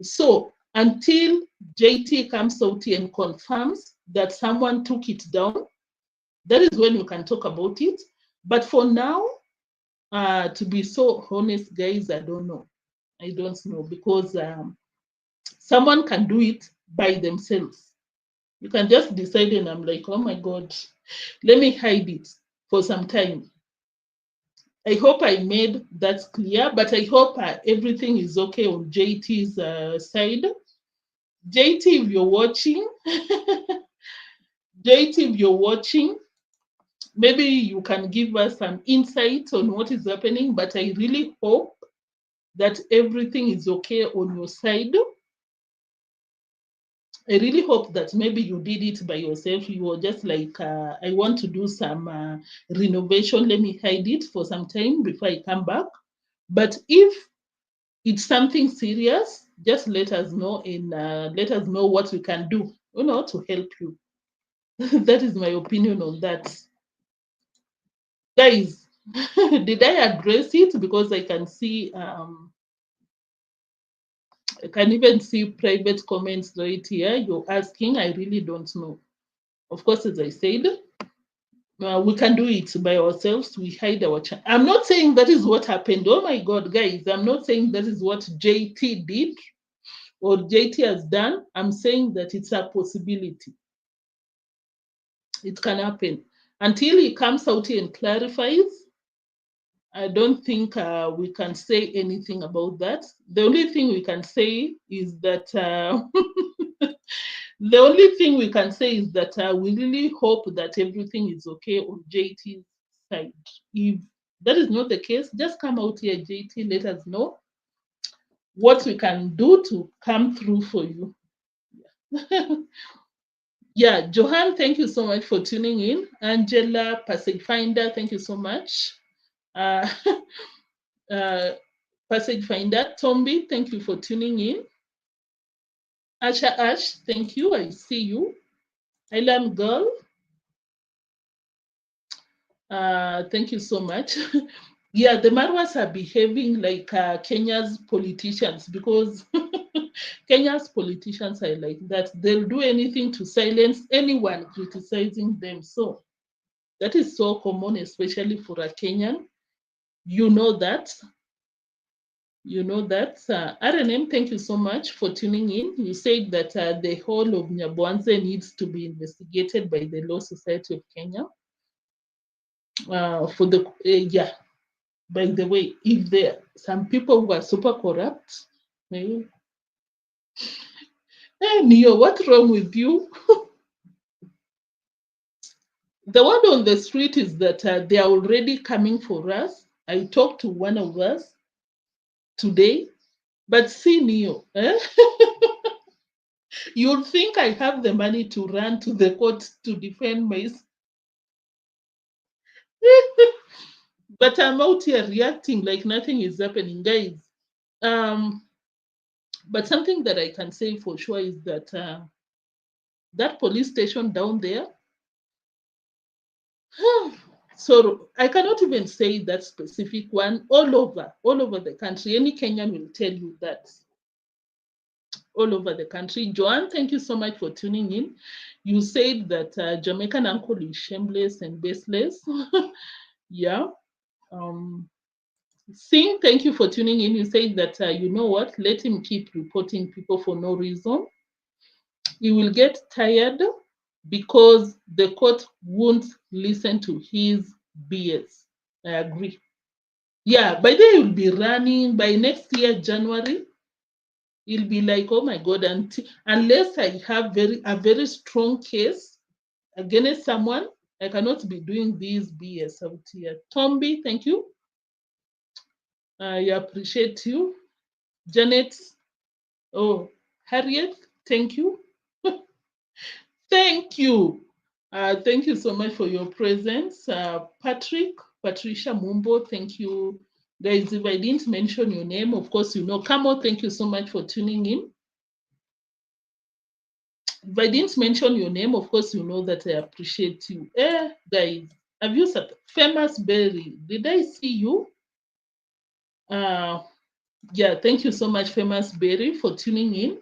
So until JT comes out here and confirms that someone took it down, that is when you can talk about it. But for now, to be so honest, guys, I don't know. I don't know, because someone can do it by themselves. You can just decide, and I'm like, oh my God, let me hide it for some time. I hope I made that clear, but I hope everything is okay on JT's side. JT, if you're watching, JT, if you're watching, maybe you can give us some insight on what is happening, but I really hope that everything is okay on your side. I really hope that maybe you did it by yourself. You were just like, I want to do some renovation. Let me hide it for some time before I come back. But if it's something serious, just let us know, and let us know what we can do, you know, to help you. That is my opinion on that. Guys, did I address it? Because I can see, I can even see private comments right here. You're asking, I really don't know. Of course, as I said, we can do it by ourselves. We hide our channel. I'm not saying that is what happened. Oh my God, guys, I'm not saying that is what JT did or JT has done. I'm saying that it's a possibility. It can happen. Until he comes out here and clarifies, I don't think we can say anything about that. The only thing we can say is that the only thing we can say is that we really hope that everything is okay on JT's side. If that is not the case, just come out here, JT. Let us know what we can do to come through for you. Yeah. Yeah, Johan, thank you so much for tuning in. Angela, Passage Finder, thank you so much. Passage Finder, Tombi, thank you for tuning in. Asha Ash, thank you. I see you. Island Girl, thank you so much. Yeah, the Marwas are behaving like Kenya's politicians, because Kenya's politicians are like that. They'll do anything to silence anyone criticizing them. So that is so common, especially for a Kenyan. You know that. You know that. RNM, thank you so much for tuning in. You said that the whole of Nyabwanze needs to be investigated by the Law Society of Kenya. For the yeah, by the way, if there are some people who are super corrupt, maybe, hey Neo, what's wrong with you? The word on the street is that they are already coming for us. I talked to one of us today, but see Neo, you'll think I have the money to run to the court to defend myself. But I'm out here reacting like nothing is happening, guys. Um, but something that I can say for sure is that that police station down there, so I cannot even say that specific one. All over the country, any Kenyan will tell you that. All over the country. Joanne, thank you so much for tuning in. You said that Jamaican uncle is shameless and baseless. Yeah. Sing, thank you for tuning in. You said that, you know what, let him keep reporting people for no reason. He will get tired because the court won't listen to his BS. I agree. Yeah, by then he'll be running. By next year, January, he'll be like, oh my God, unless I have a very strong case against someone, I cannot be doing these BS out here. Tombi, thank you. I appreciate you. Janet, oh, Harriet, thank you. Thank you. Thank you so much for your presence. Patricia Mumbo, thank you. Guys, if I didn't mention your name, of course, you know. Kamo, thank you so much for tuning in. If I didn't mention your name, of course, you know that I appreciate you. Guys, have you sat? Famous Berry, did I see you? Yeah, thank you so much, Famous Berry, for tuning in.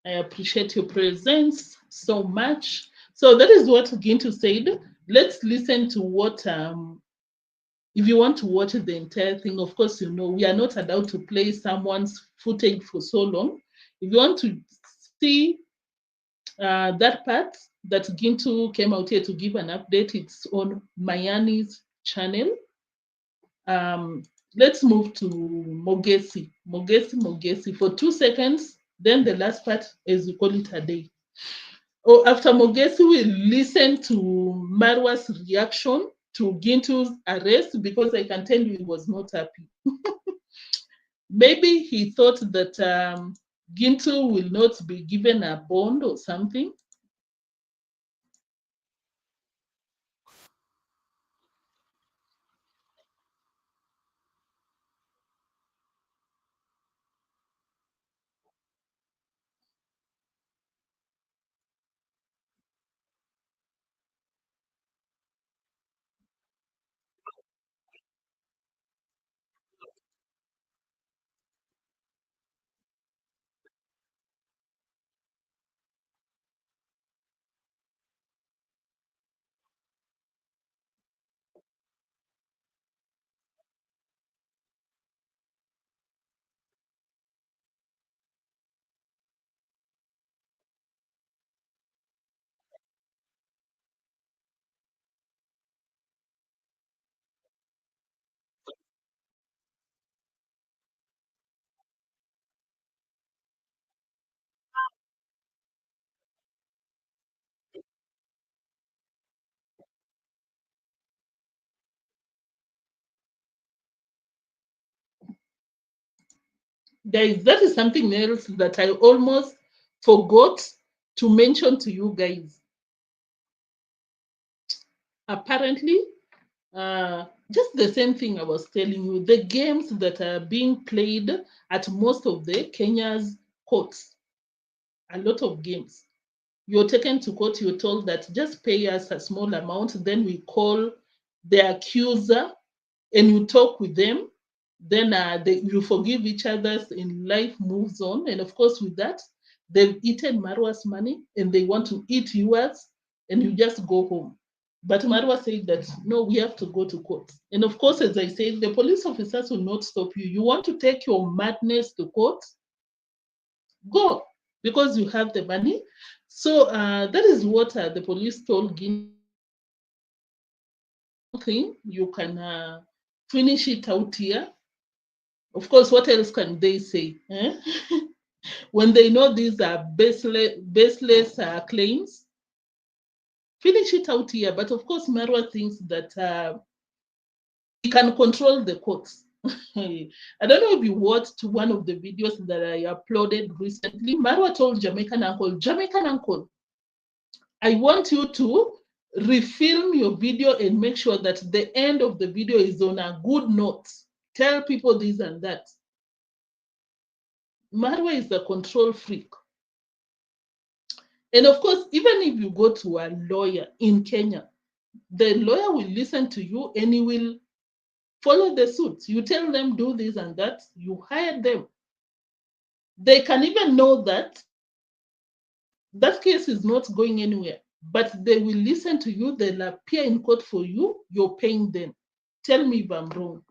I appreciate your presence so much. So that is what Gintu said. Let's listen to what, if you want to watch the entire thing, of course, you know, we are not allowed to play someone's footage for so long. If you want to see that part that Gintu came out here to give an update, it's on Mayani's channel. Let's move to Mogesi for 2 seconds. Then the last part, as we call it, a day. Oh, after Mogesi, we'll listen to Marwa's reaction to Gintu's arrest, because I can tell you he was not happy. Maybe he thought that Gintu will not be given a bond or something. Guys, that is something else that I almost forgot to mention to you guys. Apparently, just the same thing I was telling you, the games that are being played at most of the Kenya's courts, a lot of games. You're taken to court, you're told that just pay us a small amount, then we call the accuser and you talk with them, then you forgive each other and life moves on. And of course, with that, they've eaten Marwa's money and they want to eat yours, and you just go home. But Marwa said that, no, we have to go to court. And of course, as I said, the police officers will not stop you. You want to take your madness to court? Go, because you have the money. So that is what the police told Gintu. You can finish it out here. Of course, what else can they say? Eh? When they know these are baseless claims, finish it out here. But of course, Marwa thinks that he can control the courts. I don't know if you watched one of the videos that I uploaded recently. Marwa told Jamaican uncle, I want you to refilm your video and make sure that the end of the video is on a good note. Tell people this and that. Marwa is a control freak. And of course, even if you go to a lawyer in Kenya, the lawyer will listen to you and he will follow the suit. You tell them do this and that, you hire them. They can even know that that case is not going anywhere, but they will listen to you. They'll appear in court for you. You're paying them. Tell me if I'm wrong.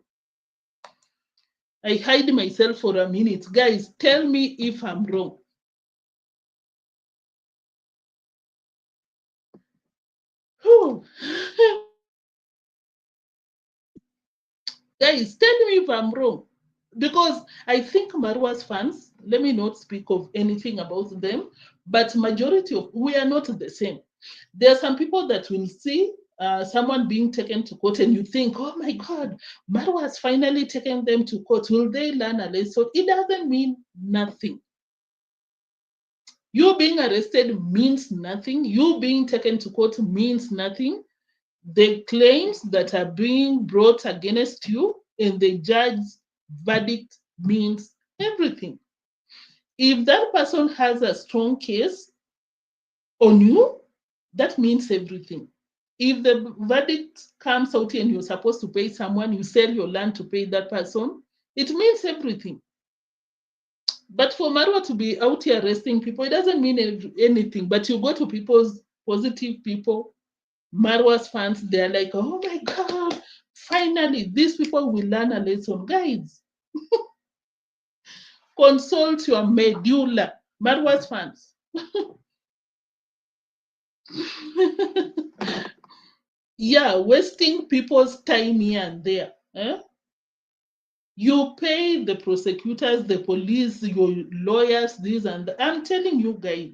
I hide myself for a minute. Guys, tell me if I'm wrong. Guys, tell me if I'm wrong. Because I think Marwa's fans, let me not speak of anything about them, but majority of, we are not the same. There are some people that will see someone being taken to court and you think, oh my God, Marwa has finally taken them to court. Will they learn a lesson? It doesn't mean nothing. You being arrested means nothing. You being taken to court means nothing. The claims that are being brought against you and the judge's verdict means everything. If that person has a strong case on you, that means everything. If the verdict comes out and you're supposed to pay someone, you sell your land to pay that person, it means everything. But for Marwa to be out here arresting people, it doesn't mean anything. But you go to people's positive people, Marwa's fans, they're like, oh my God, finally, these people will learn a lesson. Guys, consult your medulla. Marwa's fans. Yeah, wasting people's time here and there. Eh? You pay the prosecutors, the police, your lawyers, this and that. I'm telling you guys.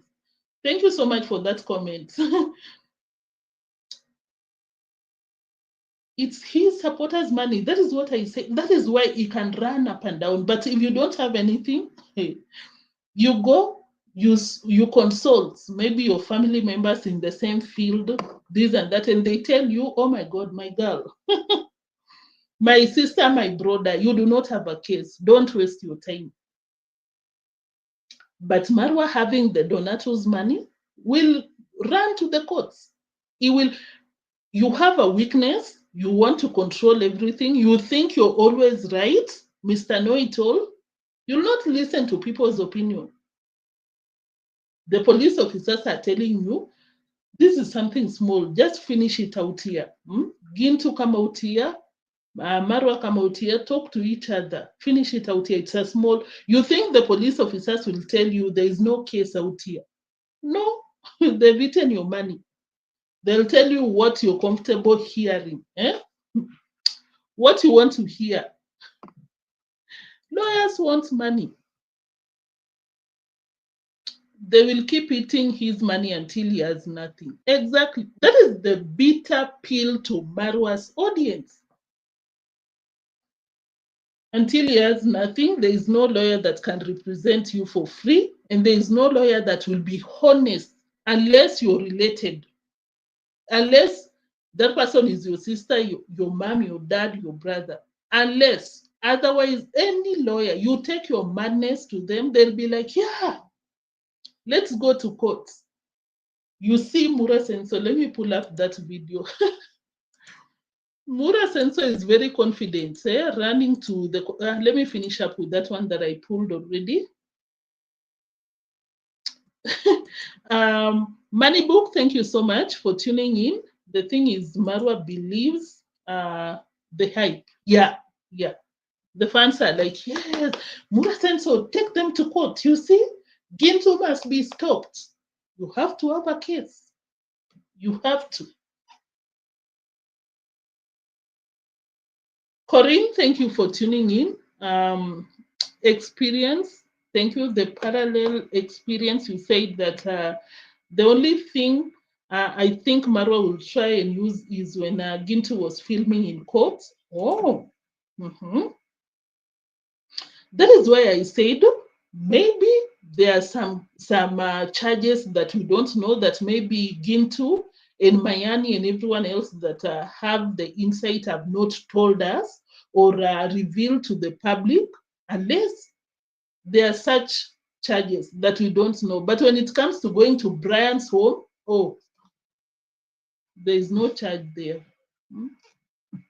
Thank you so much for that comment. It's his supporters' money. That is what I say. That is why he can run up and down. But if you don't have anything, hey, you go, you consult maybe your family members in the same field, this and that, and they tell you, oh my God, my girl, my sister, my brother, you do not have a case. Don't waste your time. But Marwa having the donators' money will run to the courts. He will. You have a weakness. You want to control everything. You think you're always right, Mr. Know-it-all. You'll not listen to people's opinion. The police officers are telling you, this is something small. Just finish it out here. Gintu come out here. Marwa come out here. Talk to each other. Finish it out here. It's a small. You think the police officers will tell you there is no case out here? No, they've eaten your money. They'll tell you what you're comfortable hearing. What you want to hear. Lawyers want money. They will keep eating his money until he has nothing. Exactly. That is the bitter pill to Marwa's audience. Until he has nothing, there is no lawyer that can represent you for free, and there is no lawyer that will be honest unless you're related. Unless that person is your sister, your mom, your dad, your brother. Unless, otherwise, any lawyer, you take your madness to them, they'll be like, yeah, let's go to court. You see Mura Senso, let me pull up that video. Mura Sensor is very confident, running to the. Let me finish up with that one that I pulled already. Money Book, thank you so much for tuning in. The thing is, Marwa believes the hype. Yeah, yeah. The fans are like, yes, Mura Sensor, take them to court. You see, Gintu must be stopped. You have to have a case. You have to. Corinne, thank you for tuning in. Experience, thank you. The parallel experience, you said that the only thing I think Marwa will try and use is when Gintu was filming in court. Oh, that is why I said maybe there are some charges that we don't know, that maybe Gintu and Mayani and everyone else that have the insight have not told us or revealed to the public, unless there are such charges that we don't know. But when it comes to going to Brian's home, oh, there is no charge there.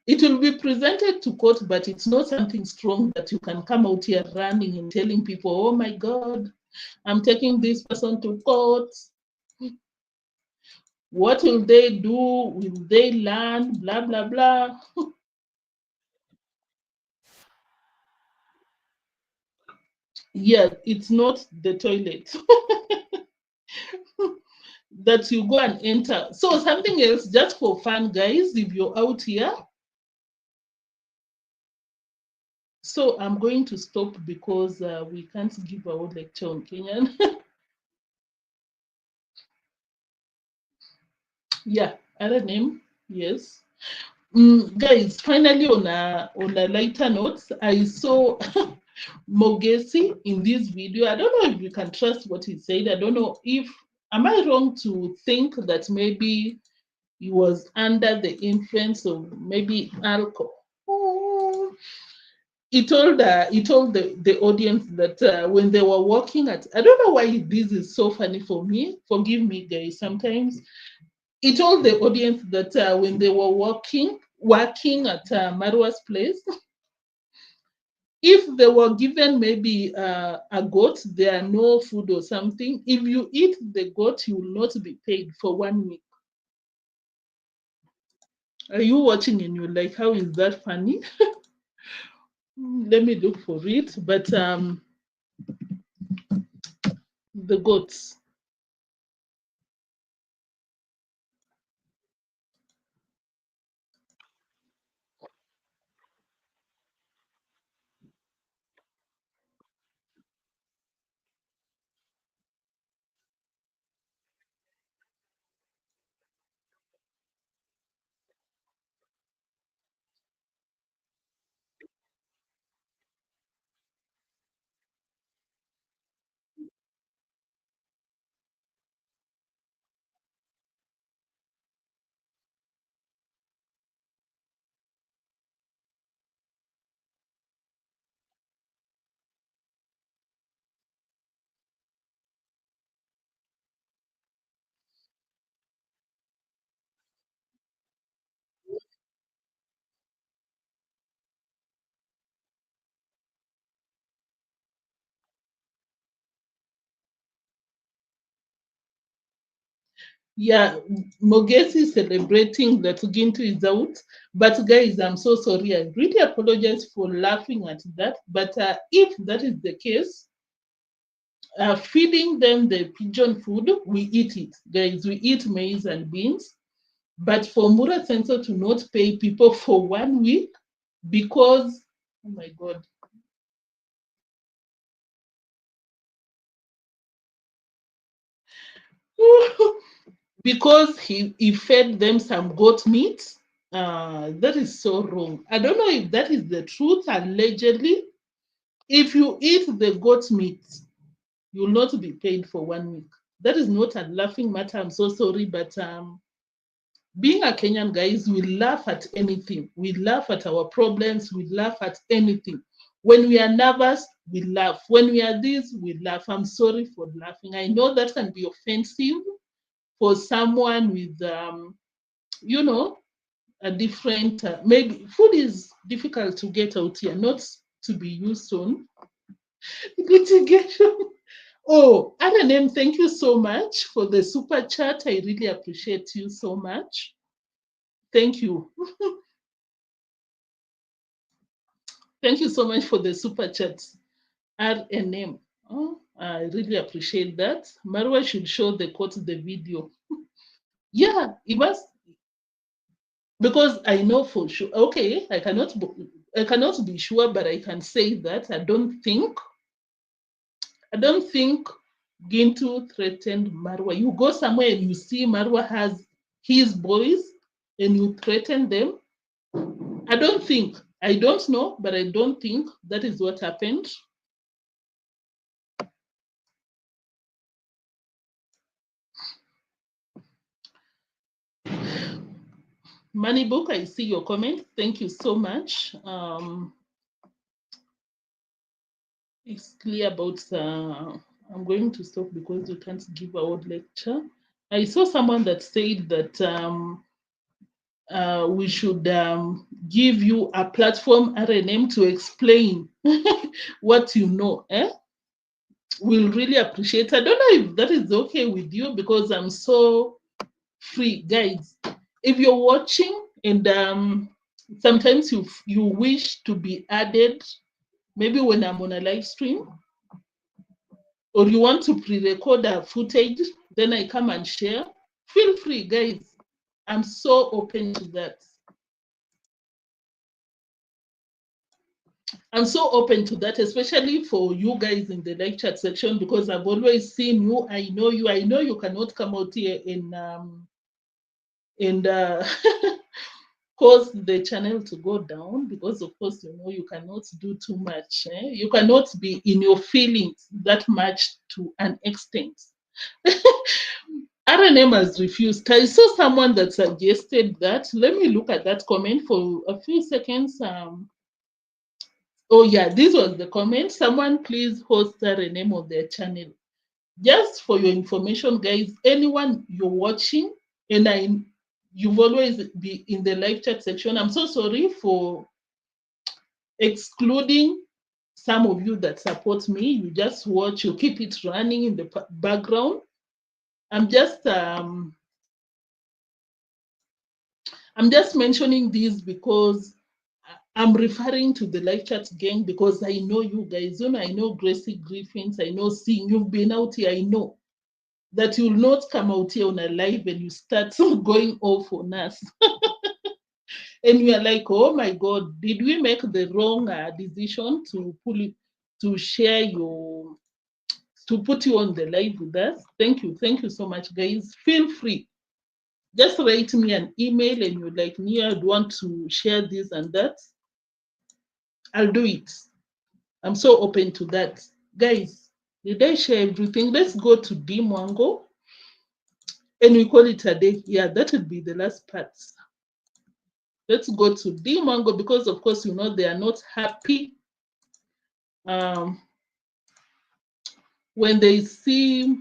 It will be presented to court, but it's not something strong that you can come out here running and telling people, oh my God, I'm taking this person to court. What will they do? Will they learn? Blah, blah, blah. Yeah, it's not the toilet that you go and enter. So something else, just for fun, guys, if you're out here. So I'm going to stop because we can't give our lecture on Kenyan. Yeah, other name, yes. Guys, finally on a lighter note, I saw Mogesi in this video. I don't know if you can trust what he said. I don't know if, am I wrong to think that maybe he was under the influence of maybe alcohol? He told the audience that when they were working at, I don't know why this is so funny for me. Forgive me, guys. Sometimes he told the audience that when they were working at Marwa'S place, if they were given maybe a goat, there are no food or something. If you eat the goat, you will not be paid for 1 week. Are you watching and you're like, how is that funny? Let me look for it. But the goats. Yeah, Mogesi is celebrating that Gintu is out. But guys, I'm so sorry. I really apologize for laughing at that. But if that is the case, feeding them the pigeon food, we eat it. Guys, we eat maize and beans. But for Mura Sensor to not pay people for 1 week because, oh my God. Because he fed them some goat meat. That is so wrong. I don't know if that is the truth. Allegedly, if you eat the goat meat, you will not be paid for 1 week. That is not a laughing matter. I'm so sorry, but being a Kenyan, guys, we laugh at anything. We laugh at our problems. We laugh at anything. When we are nervous, we laugh. When we are this, we laugh. I'm sorry for laughing. I know that can be offensive for someone with, you know, a different, maybe food is difficult to get out here, not to be used on litigation. Oh, Adanem, thank you so much for the super chat. I really appreciate you so much. Thank you. Thank you so much for the super chat. RNM. Oh, I really appreciate that. Marwa should show the quote the video. Yeah, it must, because I know for sure. Okay, I cannot be sure, but I can say that I don't think Gintu threatened Marwa. You go somewhere and you see Marwa has his boys and you threaten them. I don't know, but I don't think that is what happened. Moneybook, I see your comment. Thank you so much. It's clear about I'm going to stop because you can't give a whole lecture. I saw someone that said that we should give you a platform, RNM, to explain what you know. We'll really appreciate. I don't know if that is okay with you because I'm so free, guys. If you're watching and sometimes you wish to be added, maybe when I'm on a live stream, or you want to pre-record a footage, then I come and share. Feel free, guys. I'm so open to that. I'm so open to that, especially for you guys in the live chat section, because I've always seen you. I know you. I know you cannot come out here and cause the channel to go down, because of course you know you cannot do too much. You cannot be in your feelings that much to an extent. RNM has refused. I saw someone that suggested that. Let me look at that comment for a few seconds. Oh yeah, this was the comment. Someone please host RNM on their channel. Just for your information, guys, anyone you're watching, and you've always be in the live chat section. I'm so sorry for excluding some of you that support me. You just watch, you keep it running in the background. I'm just mentioning this because I'm referring to the live chat gang, because I know you guys. You know, I know Gracie Griffins. I know seeing you've been out here. I know that you'll not come out here on a live and you start going off on us. And we are like, oh my God, did we make the wrong decision to share your, to put you on the live with us? Thank you so much, guys. Feel free. Just write me an email and you're like, Nia, I'd want to share this and that. I'll do it. I'm so open to that. Guys, did I share everything? Let's go to deemwango and we call it a day. Yeah, that would be the last part. Let's go to deemwango because, of course, you know, they are not happy when they see,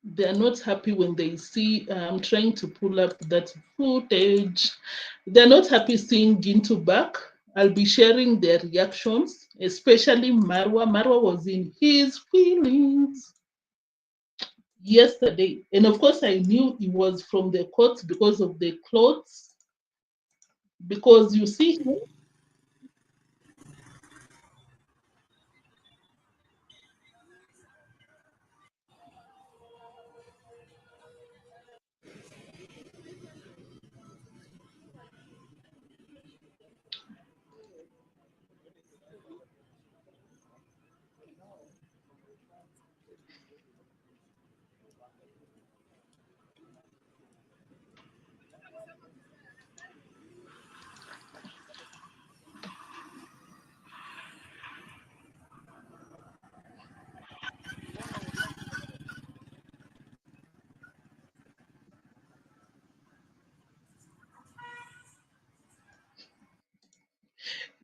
they're not happy when they see, I'm trying to pull up that footage. They're not happy seeing Gintu back. I'll be sharing their reactions, especially Marwa. Marwa was in his feelings yesterday. And of course, I knew it was from the court because of the clothes. Because you see him.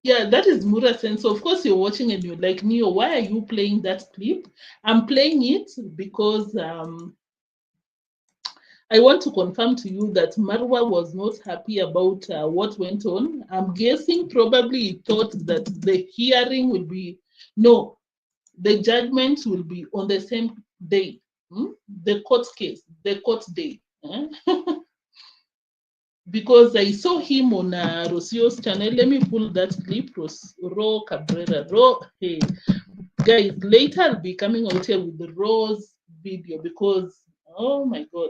Yeah, that is Mura's sense. So of course, you're watching and you're like, Neo, why are you playing that clip? I'm playing it because I want to confirm to you that Marwa was not happy about what went on. I'm guessing probably he thought that the hearing will be, no, the judgment will be on the same day. The court case, the court day. Because I saw him on Rosio's channel. Let me pull that clip. Ro Cabrera. Hey. Guys, later I'll be coming out here with the Rose video because, oh my God.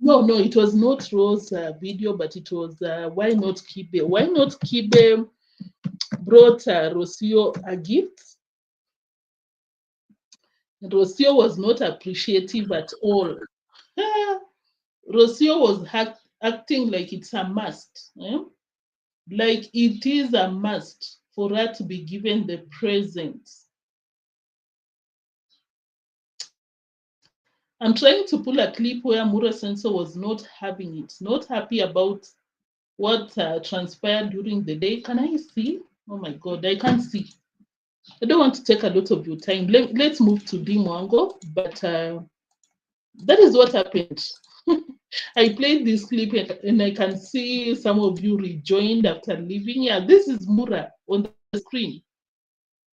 No, it was not Rose video, but it was Why Not Kibe. Why Not Kibe brought Rosio a gift. Rosio was not appreciative at all. Rosio was acting like it's a must. Like it is a must for her to be given the presents. I'm trying to pull a clip where Mura Senso was not having it, not happy about what transpired during the day. Can I see? Oh my God, I can't see. I don't want to take a lot of your time. Let's move to deemwango, but that is what happened. I played this clip and I can see some of you rejoined after leaving. Yeah, this is Mura on the screen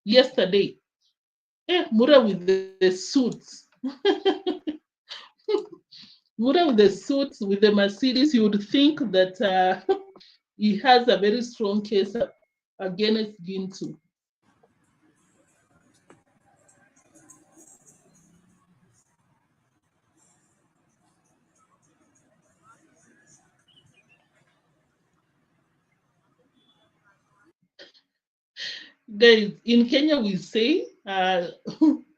yesterday. Yeah, Mura with the suits. Mura with the suits, with the Mercedes, you would think that he has a very strong case against Gintu. Guys, in Kenya we say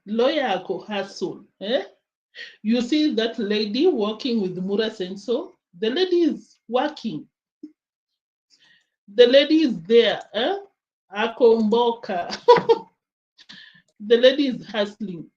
lawyer ako hustle. You see that lady working with Mura Senso? The lady is working. The lady is there. Akomboka. The lady is hustling.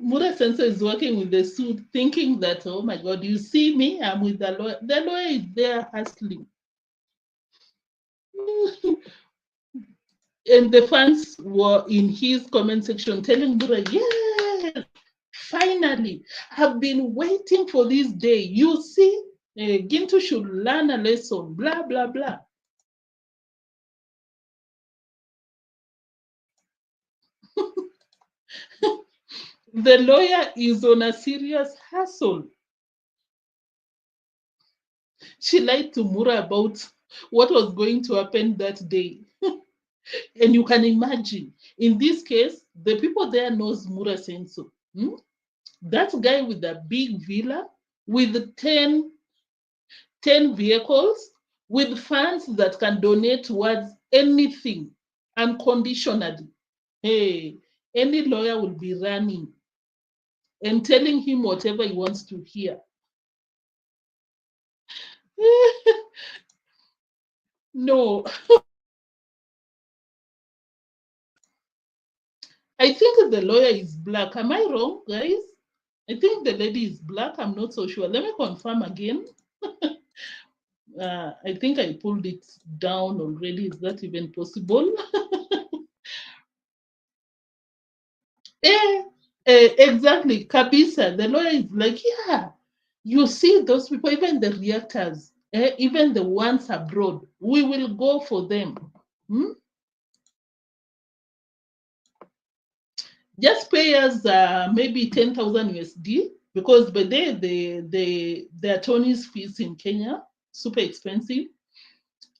Mura Senso is working with the suit, thinking that, oh my God, you see me, I'm with the lawyer. The lawyer is there hustling. And the fans were in his comment section telling Mura, yes, finally, I've been waiting for this day. You see, Gintu should learn a lesson, blah, blah, blah. The lawyer is on a serious hustle. She lied to Mura about what was going to happen that day. And you can imagine, in this case, the people there knows Mura Senso. That guy with a big villa, with 10 vehicles, with funds that can donate towards anything unconditionally. Hey, any lawyer will be running and telling him whatever he wants to hear. No, I think the lawyer is black. Am I wrong, guys? I think the lady is black. I'm not so sure. Let me confirm again. I think I pulled it down already. Is that even possible? Exactly. Kabisa. The lawyer is like, yeah, you see those people, even the reactors, even the ones abroad, we will go for them. Just pay us maybe 10,000 USD because by the attorney's fees in Kenya, super expensive.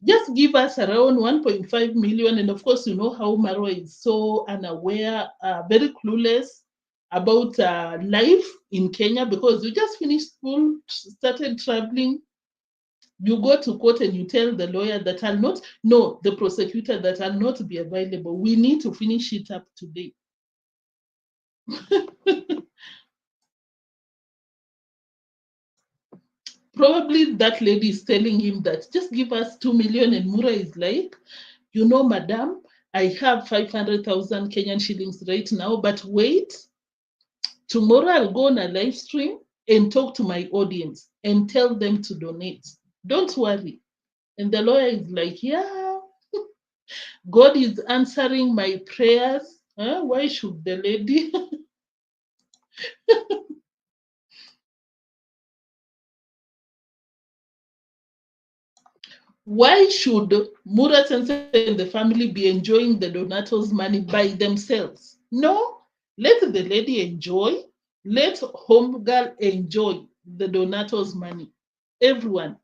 Just give us around 1.5 million. And of course, you know how Marwa is so unaware, very clueless about life in Kenya because we just finished school, started traveling. You go to court and you tell the lawyer that I'll not, no, the prosecutor that I'll not be available. We need to finish it up today. Probably that lady is telling him that just give us 2 million, and Mura is like, you know, madam, I have 500,000 Kenyan shillings right now, but wait, tomorrow I'll go on a live stream and talk to my audience and tell them to donate. Don't worry. And the lawyer is like, yeah, God is answering my prayers. Huh? Why should the lady? Why should Mura Sensei and the family be enjoying the donators' money by themselves? No, let the lady enjoy. Let home girl enjoy the donators' money. Everyone.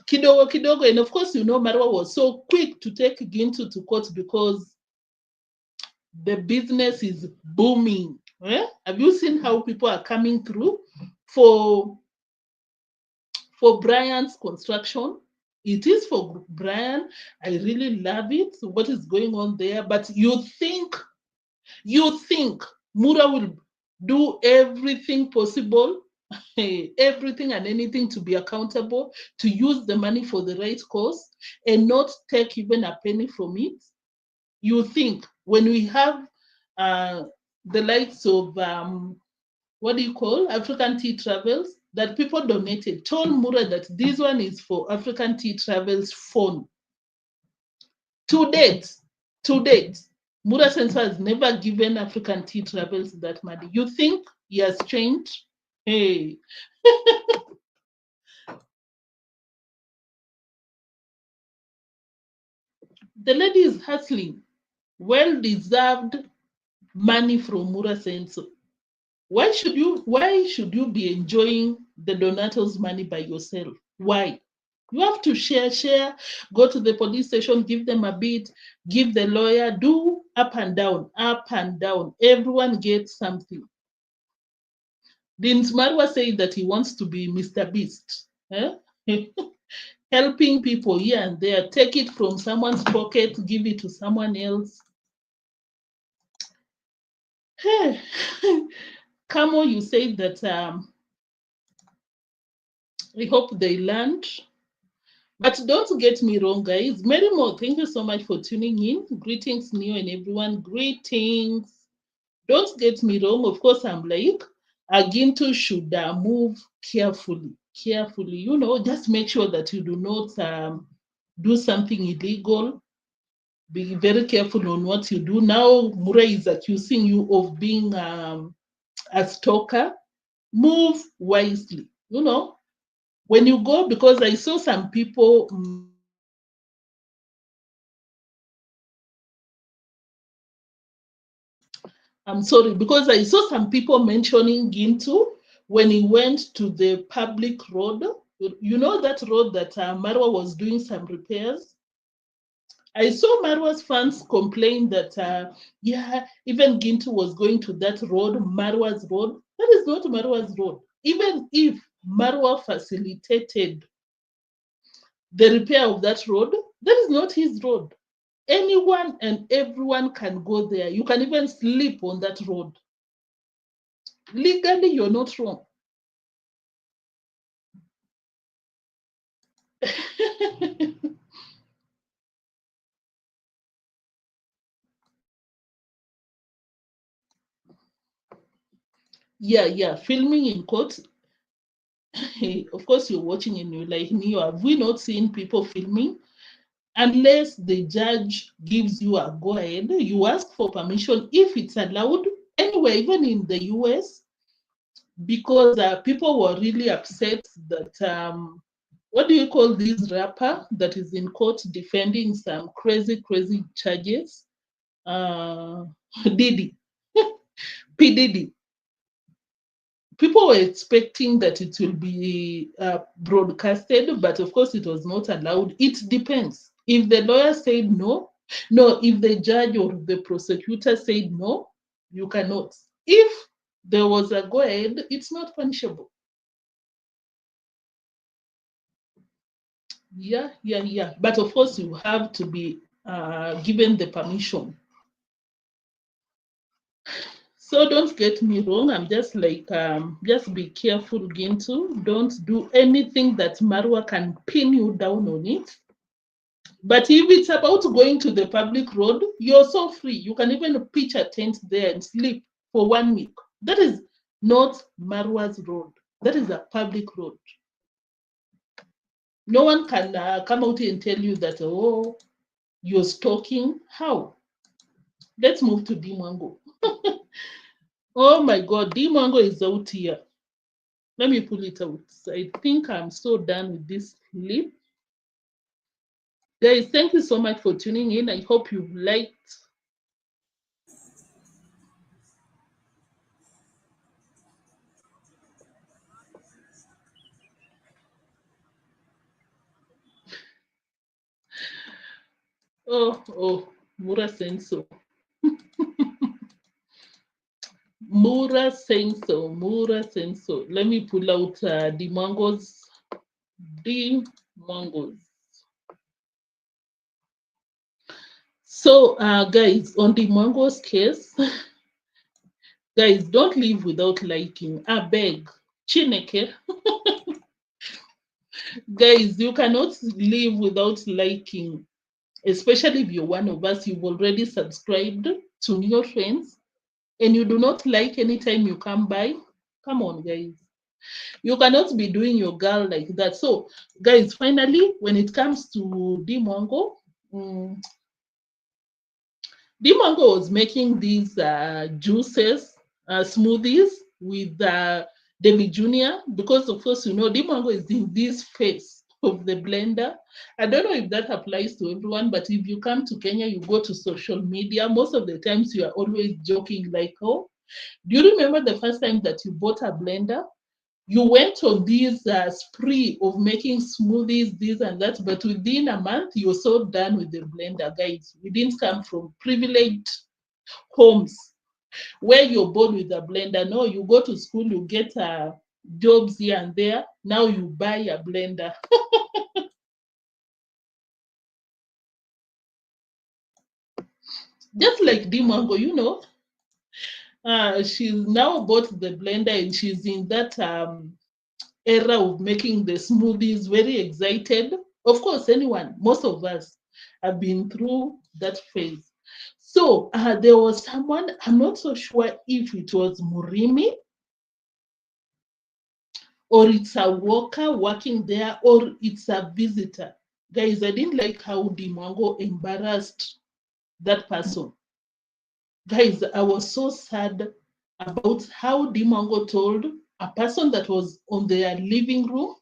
Kidogo kidogo. And of course, you know, Marwa was so quick to take Gintu to court because the business is booming. Eh? Have you seen how people are coming through for Brian's construction? It is for Brian. I really love it. What is going on there? But you think Mura will do everything possible, everything and anything to be accountable, to use the money for the right cause and not take even a penny from it? You think when we have the likes of what do you call African Tea Travels, that people donated, told Mura that this one is for African Tea Travels phone. To date, Mura Sensor has never given African Tea Travels that money. You think he has changed? Hey. The lady is hustling well-deserved money from Mura Sensor. Why should you be enjoying the donators' money by yourself? Why? You have to share, go to the police station, give them a bit, give the lawyer, do up and down, up and down. Everyone gets something. Didn't Marwa say that he wants to be Mr. Beast? Eh? Helping people here and there, take it from someone's pocket, give it to someone else. Hey. Kamo, you said that I hope they learned. But don't get me wrong, guys. Mary Mo, thank you so much for tuning in. Greetings, Neo and everyone. Greetings. Don't get me wrong. Of course, I'm like, Gintu should move carefully. Carefully. You know, just make sure that you do not do something illegal. Be very careful on what you do. Now, Mura is accusing you of being a stalker. Move wisely. You know, when you go, because I saw some people I'm sorry, because I saw some people mentioning Gintu when he went to the public road. You know that road that Marwa was doing some repairs? I saw Marwa's fans complain that, yeah, even Gintu was going to that road, Marwa's road. That is not Marwa's road. Even if Marwa facilitated the repair of that road, that is not his road. Anyone and everyone can go there. You can even sleep on that road. Legally, you're not wrong. Yeah, filming in court. Of course, you're watching and you're like, Neo, have we not seen people filming? Unless the judge gives you a go ahead, you ask for permission if it's allowed anywhere, even in the US, because people were really upset that what do you call this rapper that is in court defending some crazy charges? Diddy, P Diddy. People were expecting that it will be broadcasted, but of course it was not allowed. It depends. If the lawyer said no, if the judge or the prosecutor said no, you cannot. If there was a go ahead, it's not punishable. Yeah. But of course, you have to be given the permission. So don't get me wrong. I'm just like, just be careful, Gintu. Don't do anything that Marwa can pin you down on it. But if it's about going to the public road, you're so free. You can even pitch a tent there and sleep for 1 week. That is not Marwa's road. That is a public road. No one can come out and tell you that, oh, you're stalking. How? Let's move to deemwango. Oh my God, deemwango is out here. Let me pull it out. I think I'm so done with this clip. Guys, thank you so much for tuning in. I hope you liked. Oh, Mura Senso. Mura Senso. Let me pull out deemwangos. So, guys, on deemwango's case, guys, don't leave without liking. I beg. Chineke. Guys, you cannot live without liking, especially if you're one of us. You've already subscribed to neotrends and you do not like anytime you come by. Come on, guys. You cannot be doing your girl like that. So, guys, finally, when it comes to deemwango, deemwango was making these juices, smoothies with davyjnr, because of course, you know, deemwango is in this phase of the blender. I don't know if that applies to everyone, but if you come to Kenya, you go to social media, most of the times you are always joking like, oh, do you remember the first time that you bought a blender? You went on this spree of making smoothies, this and that, but within a month, you're so done with the blender, guys. We didn't come from privileged homes where you're born with a blender. No, you go to school, you get jobs here and there. Now you buy a blender. Just like deemwango, you know, she's now bought the blender and she's in that era of making the smoothies, very excited. Of course, anyone, most of us have been through that phase. So there was someone, I'm not so sure if it was Murimi or it's a worker working there or it's a visitor. Guys, I didn't like how deemwango embarrassed that person. Guys, I was so sad about how deemwango told a person that was on their living room.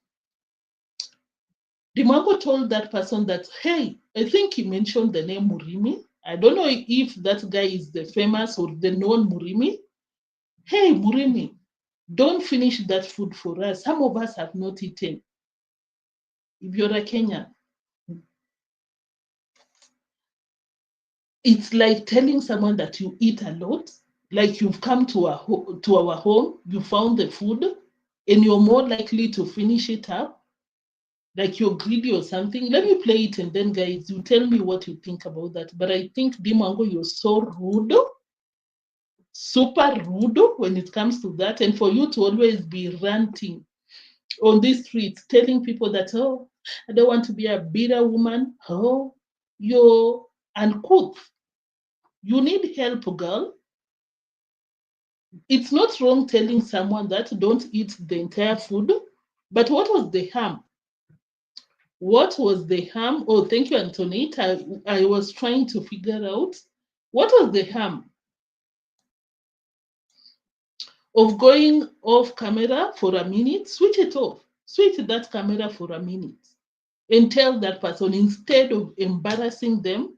deemwango told that person that, hey, I think he mentioned the name Murimi. I don't know if that guy is the famous or the known Murimi. Hey, Murimi, don't finish that food for us. Some of us have not eaten. If you're a Kenyan, it's like telling someone that you eat a lot, like you've come to our home, you found the food, and you're more likely to finish it up, like you're greedy or something. Let me play it and then, guys, you tell me what you think about that. But I think, deemwango, you're so rude, super rude when it comes to that. And for you to always be ranting on these streets, telling people that, oh, I don't want to be a bitter woman. Oh, you're uncouth. You need help, girl. It's not wrong telling someone that don't eat the entire food, but what was the harm? What was the harm? Oh, thank you, Antoinette. I was trying to figure out what was the harm of going off camera for a minute. Switch it off. Switch that camera for a minute and tell that person, instead of embarrassing them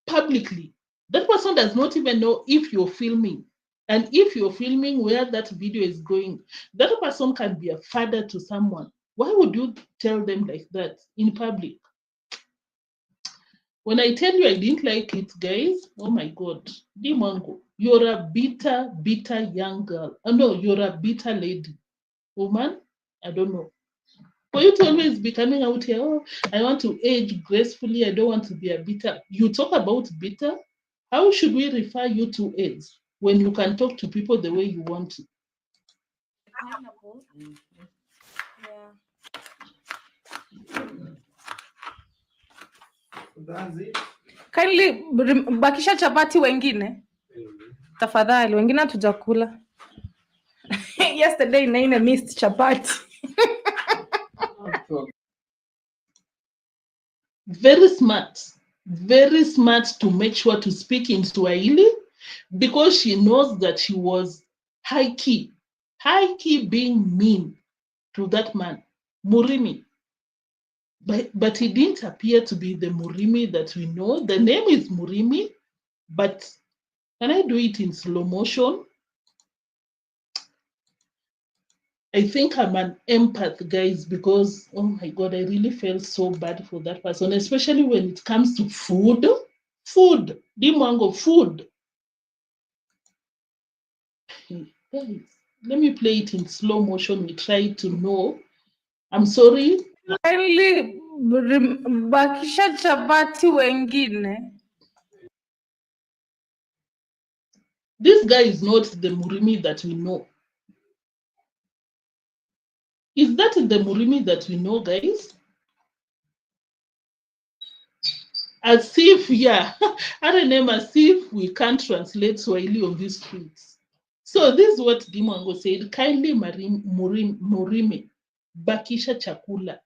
publicly. That person does not even know if you're filming. And if you're filming where that video is going, that person can be a father to someone. Why would you tell them like that in public? When I tell you I didn't like it, guys, oh my God, deemwango, you're a bitter, bitter young girl. Oh no, you're a bitter lady. Woman, I don't know. For you to always be coming out here, oh, I want to age gracefully, I don't want to be a bitter. You talk about bitter, how should we refer you to age when you can talk to people the way you want to? Pineapple. Yeah. That's it. Kindly bakisha chapati wengine. Tafadhali, wengine hatujakula. Yesterday Naina missed chapati. Very smart to make sure to speak in Swahili because she knows that she was high key being mean to that man, Murimi. But he didn't appear to be the Murimi that we know. The name is Murimi, but can I do it in slow motion? I think I'm an empath, guys, because, oh my God, I really felt so bad for that person, especially when it comes to food. Food, deemwango, food. Guys, let me play it in slow motion. We try to know. I'm sorry. Kindly bakisha chapati wengine. This guy is not the Murimi that we know. Is that the Murimi that we know, guys? As if, yeah, I remember, as if we can't translate Swahili on these streets. So this is what Dimango said, kindly Murimi, bakisha chakula.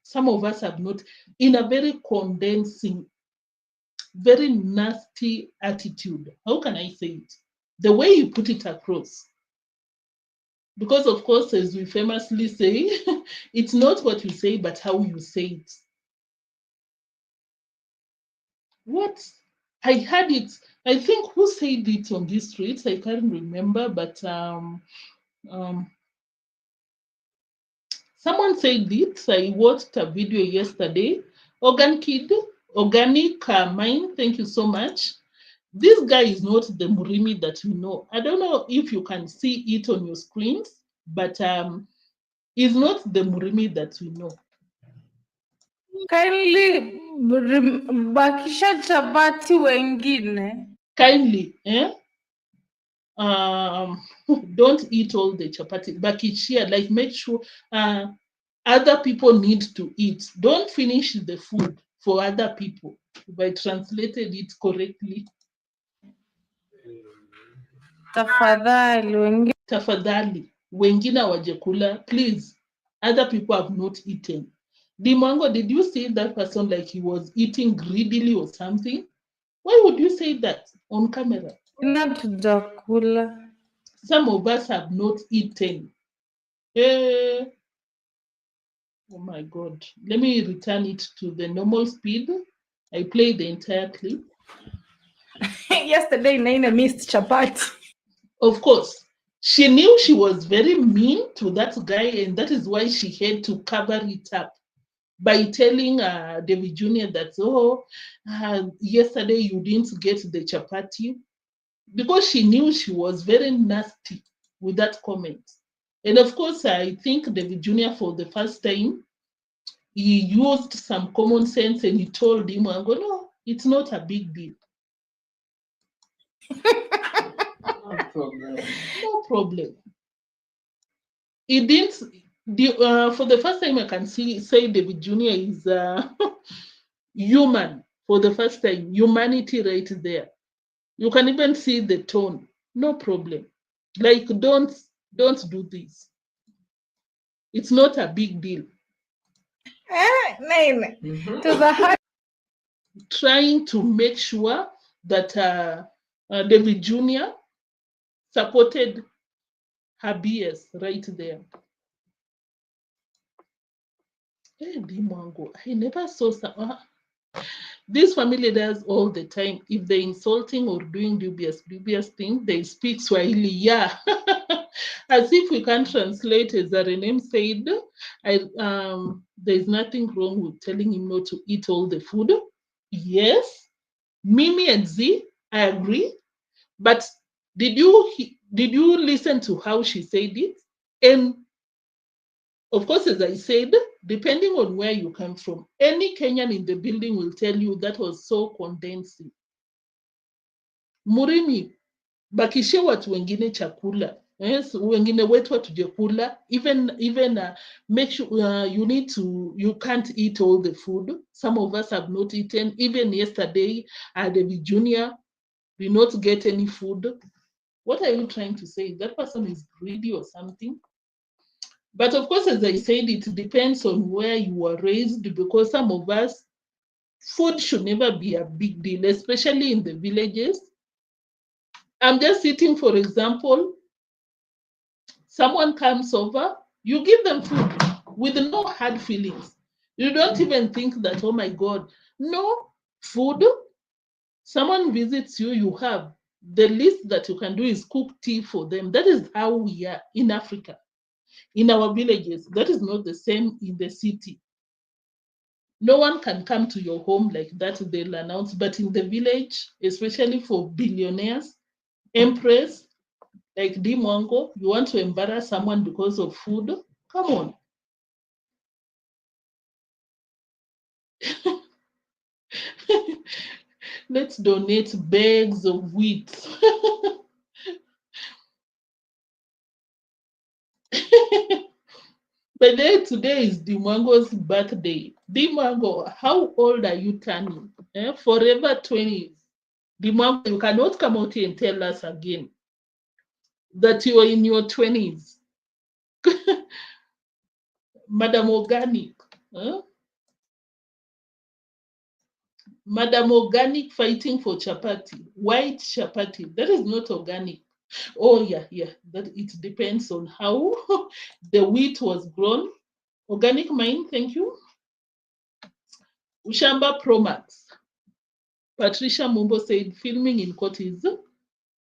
Some of us have not, in a very condensing, very nasty attitude. How can I say it? The way you put it across. Because of course, as we famously say, it's not what you say, but how you say it. What? I had it. I think who said it on these streets? I can't remember, but someone said it. I watched a video yesterday. Organic Mine, thank you so much. This guy is not the Murimi that we know. I don't know if you can see it on your screens, but he's not the Murimi that we know. Kindly bakisha chapati wengine. Kindly, don't eat all the chapati, bakishia, like make sure other people need to eat. Don't finish the food for other people. If I translated it correctly. Tafadhali, wengine hawajakula, please. Other people have not eaten. Dimango, did you see that person like he was eating greedily or something? Why would you say that on camera? Some of us have not eaten. Oh my God. Let me return it to the normal speed. I played the entire clip. Yesterday Naina missed chapati. Of course, she knew she was very mean to that guy, and that is why she had to cover it up by telling davyjnr that, oh, yesterday you didn't get the chapati, because she knew she was very nasty with that comment. And of course, I think davyjnr, for the first time, he used some common sense and he told him, no, it's not a big deal. No problem. He didn't. For the first time, I can say davyjnr is human. For the first time, humanity right there. You can even see the tone. No problem. Like, don't do this. It's not a big deal. Trying to make sure that davyjnr supported her BS right there. Hey, Mwango, I never saw some. This family does all the time. If they're insulting or doing dubious things, they speak Swahili. Yeah. As if we can't translate, as Arenem said, there's nothing wrong with telling him not to eat all the food. Yes. Mimi and Z, I agree. But did you listen to how she said it? And Of course, as I said, depending on where you come from, any Kenyan in the building will tell you that was so condensing. Murimi, bakishie watu wengine chakula. Yes, wengine wetu watuje kula. Even make sure you can't eat all the food. Some of us have not eaten. Even yesterday, Davyjnr did not get any food. What are you trying to say? That person is greedy or something? But of course, as I said, it depends on where you were raised, because some of us, food should never be a big deal, especially in the villages. I'm just sitting, for example, someone comes over, you give them food with no hard feelings. You don't even think that, oh my God, no, food. Someone visits you, you have. The least that you can do is cook tea for them. That is how we are in Africa, in our villages. That is not the same in the city. No one can come to your home like that, they'll announce. But in the village, especially for billionaires, empress, like deemwango, you want to embarrass someone because of food? Come on. Let's donate bags of wheat. But then today is Deemwango's birthday. Deemwango, how old are you turning? Forever 20s. Deemwango, you cannot come out here and tell us again that you are in your 20s. Madam Organic. Madam Organic fighting for chapati. White chapati. That is not organic. Oh, yeah. That it depends on how the wheat was grown. Organic mine, thank you. Ushamba Promax. Patricia Mumbo said filming in court is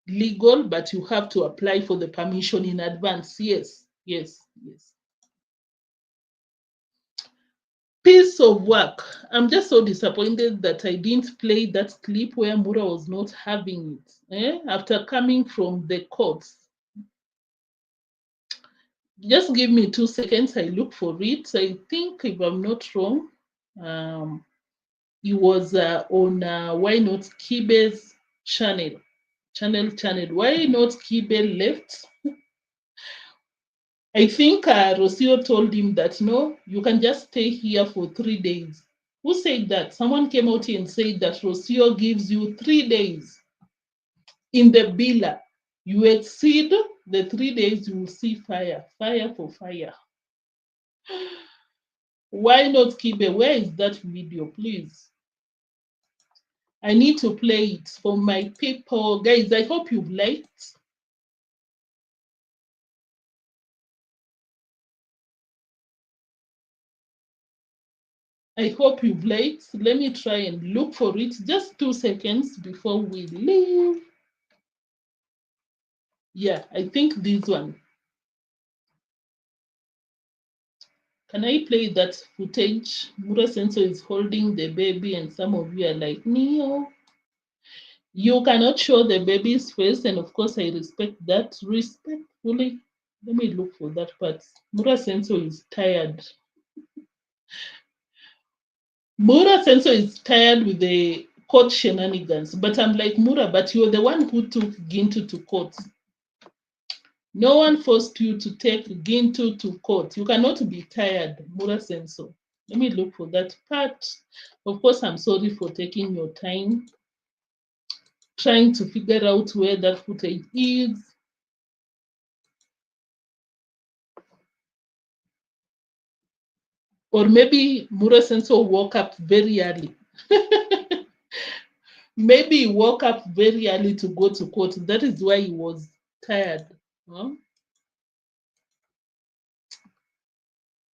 legal, but you have to apply for the permission in advance. Yes. Piece of work. I'm just so disappointed that I didn't play that clip where Mura was not having it after coming from the courts. Just give me 2 seconds. I look for it. I think, if I'm not wrong, it was on Why Not Kibe's channel. Why Not Kibe left? I think Rocio told him that, no, you can just stay here for 3 days. Who said that? Someone came out here and said that Rocio gives you 3 days. In the Bila, you exceed the 3 days, you will see fire for fire. Why Not Kibe? Where is that video, please? I need to play it for my people. Guys, I hope you've liked. I hope you've liked. Let me try and look for it. Just 2 seconds before we leave. Yeah, I think this one. Can I play that footage? Mura Sensor is holding the baby and some of you are like, Neo. You cannot show the baby's face, and of course I respect that respectfully. Let me look for that part. Mura Sensor is tired. Mura Sensor is tired with the court shenanigans, but I'm like, Mura, but you're the one who took Gintu to court. No one forced you to take Gintu to court. You cannot be tired, Mura Sensor. Let me look for that part. Of course, I'm sorry for taking your time trying to figure out where that footage is. Or maybe Mura Sensor woke up very early. Maybe he woke up very early to go to court. That is why he was tired. Huh?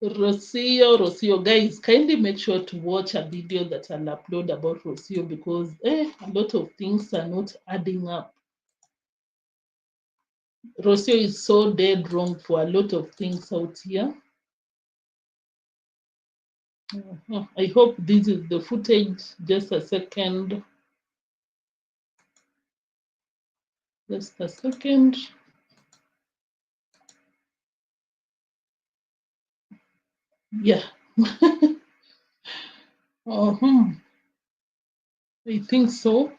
Rocio, guys, kindly make sure to watch a video that I'll upload about Rocio, because a lot of things are not adding up. Rocio is so dead wrong for a lot of things out here. I hope this is the footage. Just a second. Just a second. Yeah. uh-huh. I think so.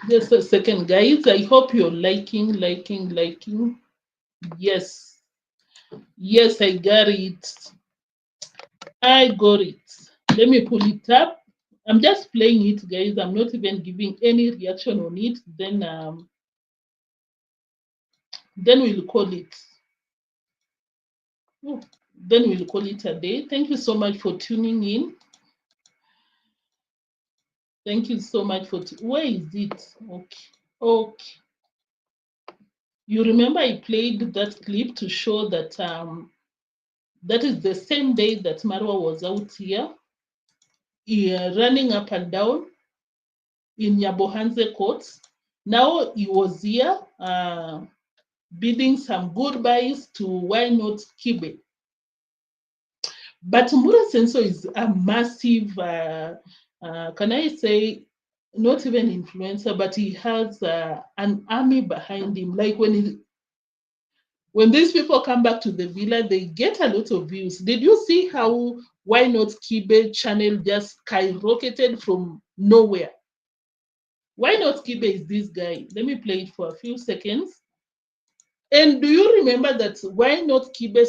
Just a second, guys. I hope you're liking. Yes. Yes, I got it. I got it. Let me pull it up. I'm just playing it, guys. I'm not even giving any reaction on it. Then we'll call it. Oh, then we'll call it a day. Thank you so much for tuning in. Thank you so much for. Where is it? Okay. Okay. You remember I played that clip to show that that is the same day that Marwa was out here, running up and down in Nyabohanze courts. Now he was here bidding some goodbyes to Why Not Kibe. But Mura Senso is a massive, can I say, not even influencer, but he has an army behind him. Like when these people come back to the villa, they get a lot of views. Did you see how Why Not Kibe channel just skyrocketed from nowhere? Why Not Kibe is this guy. Let me play it for a few seconds. And do you remember that Why Not Kibe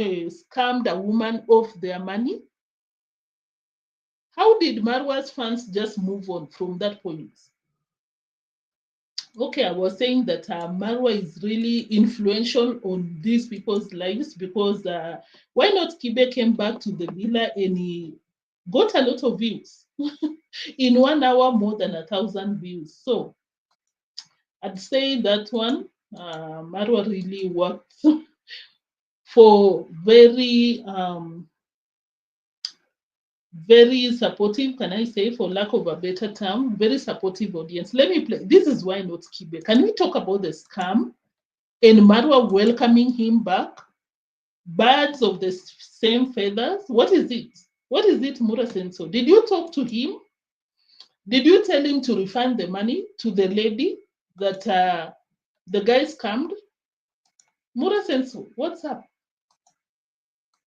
scammed a woman of their money? How did Marwa's fans just move on from that point? Okay, I was saying that Marwa is really influential on these people's lives because Why Not Kibe came back to the villa and he got a lot of views. In 1 hour, more than 1,000 views. So I'd say that one, Marwa really worked for very supportive, can I say, for lack of a better term, very supportive audience. Let me play. This is Why Not Kibe. Can we talk about the scam and Marwa welcoming him back? Birds of the same feathers. What is it? What is it, Mura Senso? Did you talk to him? Did you tell him to refund the money to the lady that the guy scammed? Mura Senso, what's up?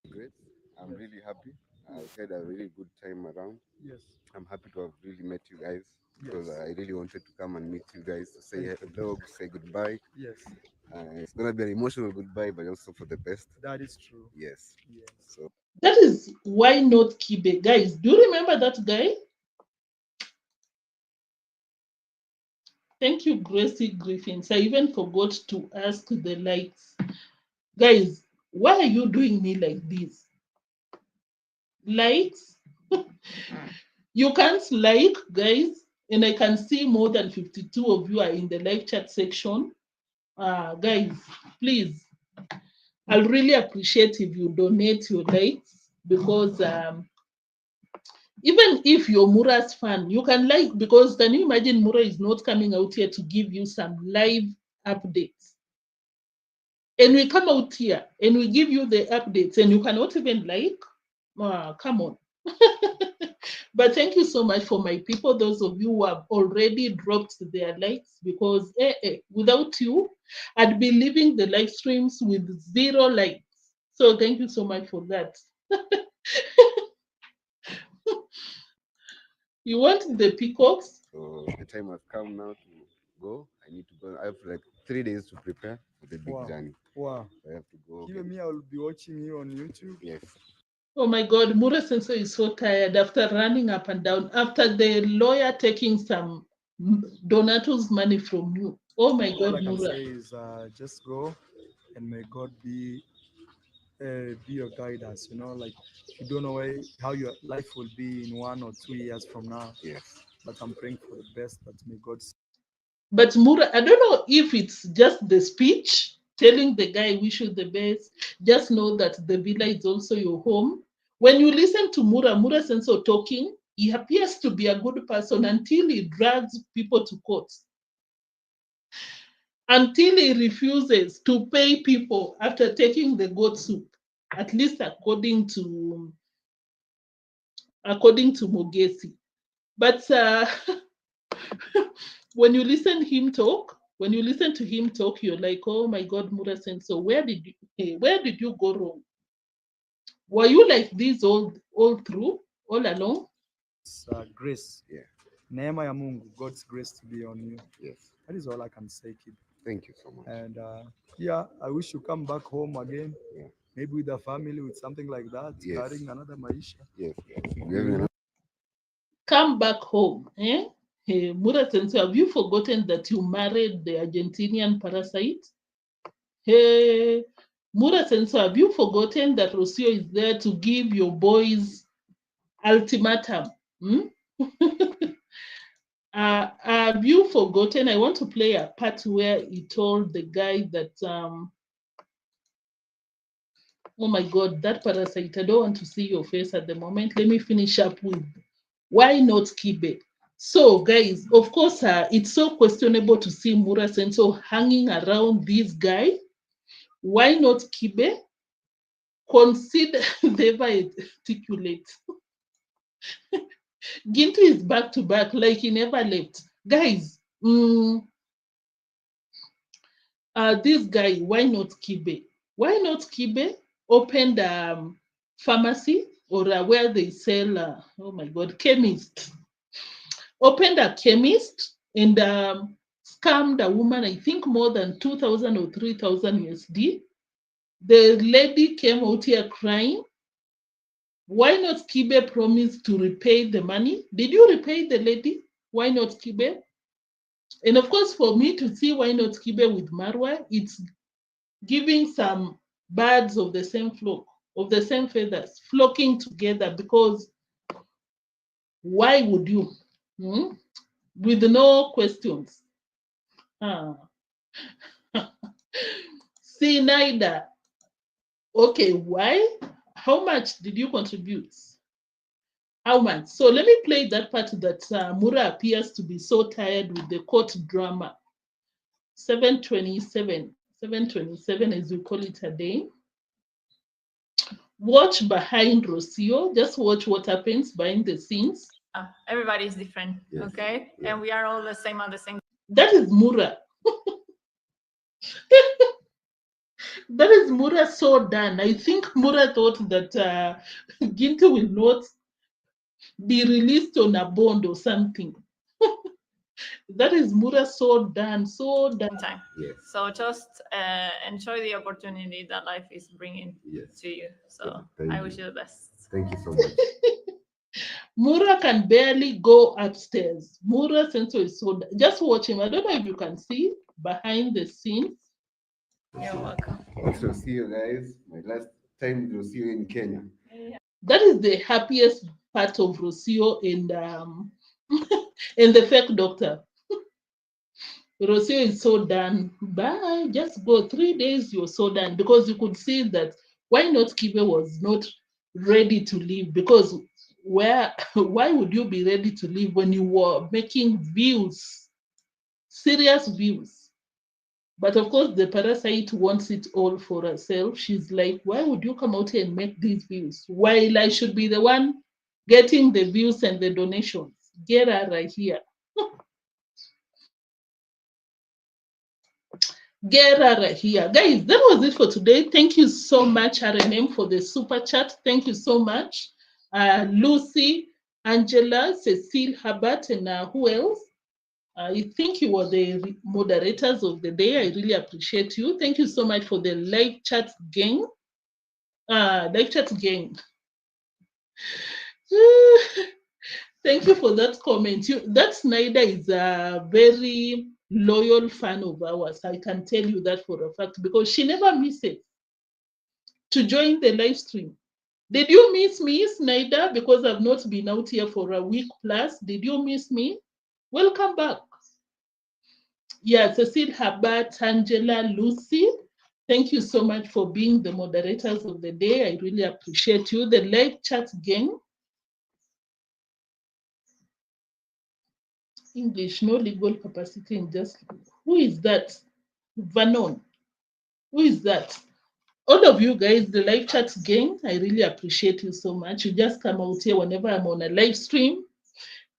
Great. I'm really happy. I've had a really good time around. Yes. I'm happy to have really met you guys because Yes. I really wanted to come and meet you guys to say hello, say goodbye. Yes. It's gonna be an emotional goodbye, but also for the best. That is true. Yes. Yes. So That is Why Not Kibe. Guys, do you remember that guy? Thank you, Gracie Griffins. I even forgot to ask the likes. Guys, why are you doing me like this? Likes? You can't like, guys, and I can see more than 52 of you are in the live chat section. Guys, please, I'll really appreciate if you donate your likes because even if you're Mura's fan, you can like because can you imagine Mura is not coming out here to give you some live updates? And we come out here and we give you the updates and you cannot even like. Come on. But thank you so much for my people, those of you who have already dropped their likes because without you, I'd be leaving the live streams with 0 likes. So thank you so much for that. You want the peacocks? so the time has come now to go. I need to go. I have like 3 days to prepare for the big journey. Wow. So I have to go. Even me, I will be watching you on YouTube. Yes. Oh my God, Mura Sensei is so tired after running up and down, after the lawyer taking some Donato's money from you. Oh my All God, I can Mura. say is just go and may God be your guidance. You know, like you don't know how your life will be in 1 or 2 years from now. Yes. But I'm praying for the best. That may God. But Mura, I don't know if it's just the speech telling the guy wish you the best. Just know that the villa is also your home. When you listen to Mura Senso talking, he appears to be a good person until he drags people to court. Until he refuses to pay people after taking the goat soup, at least according to Mogesi. But when you listen to him talk, you're like, oh my God, Mura Senso, where did you go wrong? Were you like this all through, all along? It's grace. Yeah. Neema ya Mungu, God's grace to be on you. Yes. That is all I can say, kid. Thank you so much. And yeah, I wish you come back home again. Yeah. Maybe with a family, with something like that. Yes. Starting another maisha. Yes. Yes. Come back home, eh? Hey, Mura Senso, have you forgotten that you married the Argentinian parasite? Hey, Mura Senso, have you forgotten that Rocio is there to give your boys ultimatum? Hmm? Have you forgotten? I want to play a part where he told the guy that, oh my God, that parasite, I don't want to see your face at the moment. Let me finish up with why not Kibe? So, guys, of course, it's so questionable to see Mura Senso hanging around this guy. Why not Kibe? Consider never articulate. Gintu is back to back, like he never left. Guys, this guy, why not Kibe? Why not Kibe opened pharmacy or where they sell, oh my God, chemist. Opened a chemist and scammed a woman, I think more than 2,000 or 3,000 USD. The lady came out here crying. Why not Kibe promise to repay the money? Did you repay the lady? Why not Kibe? And of course, for me to see why not Kibe with Marwa, it's giving some birds of the same flock, of the same feathers, flocking together, because why would you? With no questions. See, neither. Okay, why? How much did you contribute? How much? So let me play that part that Mura appears to be so tired with the court drama. 727 as we call it a day. Watch behind Rocio. Just watch what happens behind the scenes. Everybody is different, Yes. okay? Yeah. And we are all the same at the same. That is Mura. That is Mura so done. I think Mura thought that Gintu will not be released on a bond or something. That is Mura so done, so done. time. Yes. So just enjoy the opportunity that life is bringing Yes. to you. So Thank I you. wish you the best. Thank you so much. Mura can barely go upstairs. Mura Senso is so done. Just watch him. I don't know if you can see behind the scenes. You're welcome. So see you guys. My last time to see you in Kenya. That is the happiest part of Rocio and the fake doctor. Rocio is so done. Bye. Just go 3 days, you're so done. Because you could see that why not Kibe was not ready to leave. Because why would you be ready to leave when you were making views, serious views? But of course, the parasite wants it all for herself. She's like, why would you come out here and make these views? While I should be the one getting the views and the donations. Get her right here. Get her right here. Guys, that was it for today. Thank you so much, RNM, for the super chat. Thank you so much. Lucy, Angela, Cecile, Herbert, and who else? I think you were the moderators of the day. I really appreciate you. Thank you so much for the live chat gang. Live chat gang. Thank you for that comment. That Snyder is a very loyal fan of ours. I can tell you that for a fact because she never misses to join the live stream. Did you miss me, Snyder? Because I've not been out here for a week plus. Did you miss me? Welcome back. Yeah, Cecile, Herbert, Angela, Lucy. Thank you so much for being the moderators of the day. I really appreciate you. The live chat gang. English, no legal capacity in just. Who is that? Vernon. Who is that? All of you guys, the live chat gang, I really appreciate you so much. You just come out here whenever I'm on a live stream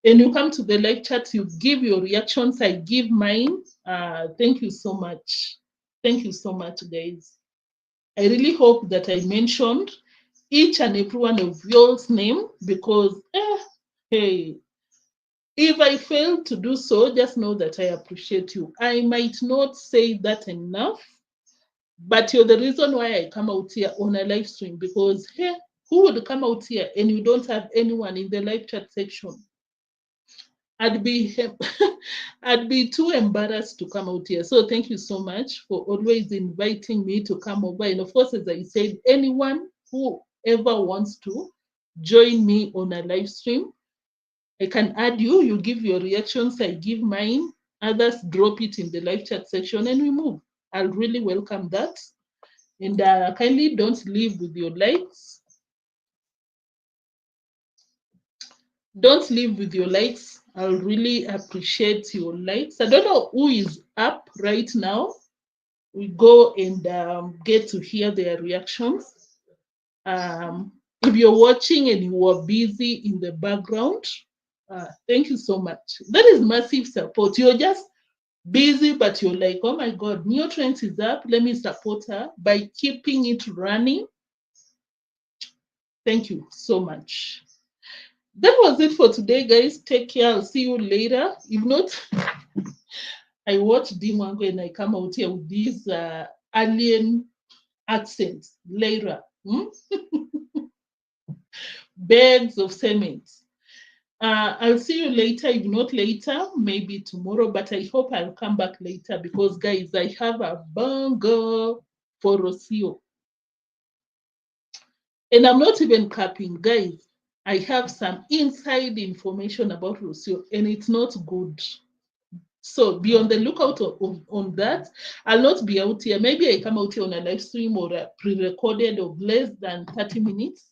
and you come to the live chat, you give your reactions, I give mine. Thank you so much. Thank you so much, guys. I really hope that I mentioned each and every one of y'all's name because, hey, if I fail to do so, just know that I appreciate you. I might not say that enough, but you're the reason why I come out here on a live stream because, hey, who would come out here and you don't have anyone in the live chat section? I'd be I'd be too embarrassed to come out here. So thank you so much for always inviting me to come over. And of course, as I said, anyone who ever wants to join me on a live stream, I can add you. You give your reactions, I give mine. Others drop it in the live chat section and we move. I'll really welcome that. And kindly don't leave with your likes. Don't leave with your likes. I'll really appreciate your likes. I don't know who is up right now. We go and get to hear their reactions. If you're watching and you are busy in the background, thank you so much. That is massive support. You're just busy, but you're like, oh my God, Neotrends is up. Let me support her by keeping it running. Thank you so much. That was it for today, guys. Take care. I'll see you later. If not, I watch deemwango and I come out here with these alien accents later. Bags of cement. I'll see you later. If not later, maybe tomorrow, but I hope I'll come back later because, guys, I have a bongo for Rocio. And I'm not even capping, guys. I have some inside information about Rocio, and it's not good. So be on the lookout on that. I'll not be out here. Maybe I come out here on a live stream or a pre-recorded of less than 30 minutes.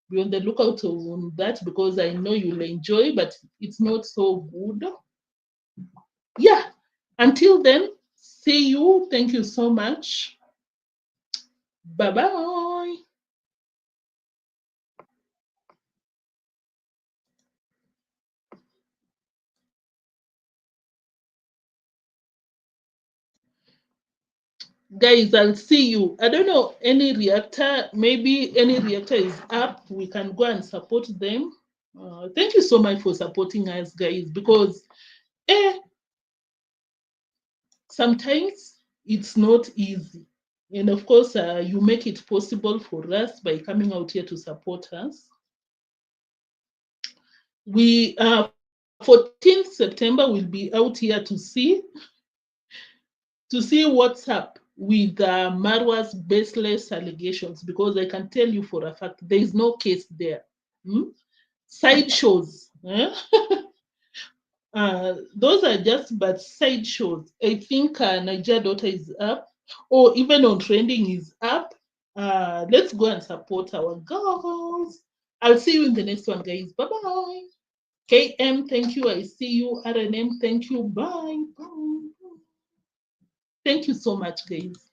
Be on the lookout on that because I know you'll enjoy, but it's not so good. Yeah. Until then, see you. Thank you so much. Bye-bye. Guys, I'll see you. I don't know, any reactor, maybe any reactor is up. We can go and support them. Thank you so much for supporting us, guys, because sometimes it's not easy. And of course, you make it possible for us by coming out here to support us. We 14th September will be out here to see what's up with Marwa'S baseless allegations, because I can tell you for a fact there is no case there. Side shows. Those are just but side shows. I think Niger Daughter is up, or even ontrending is up. Let's go and support our girls. I'll see you in the next one, guys. Bye-bye. KM, thank you. I see you. RNM, thank you. Bye. Bye. Thank you so much, guys.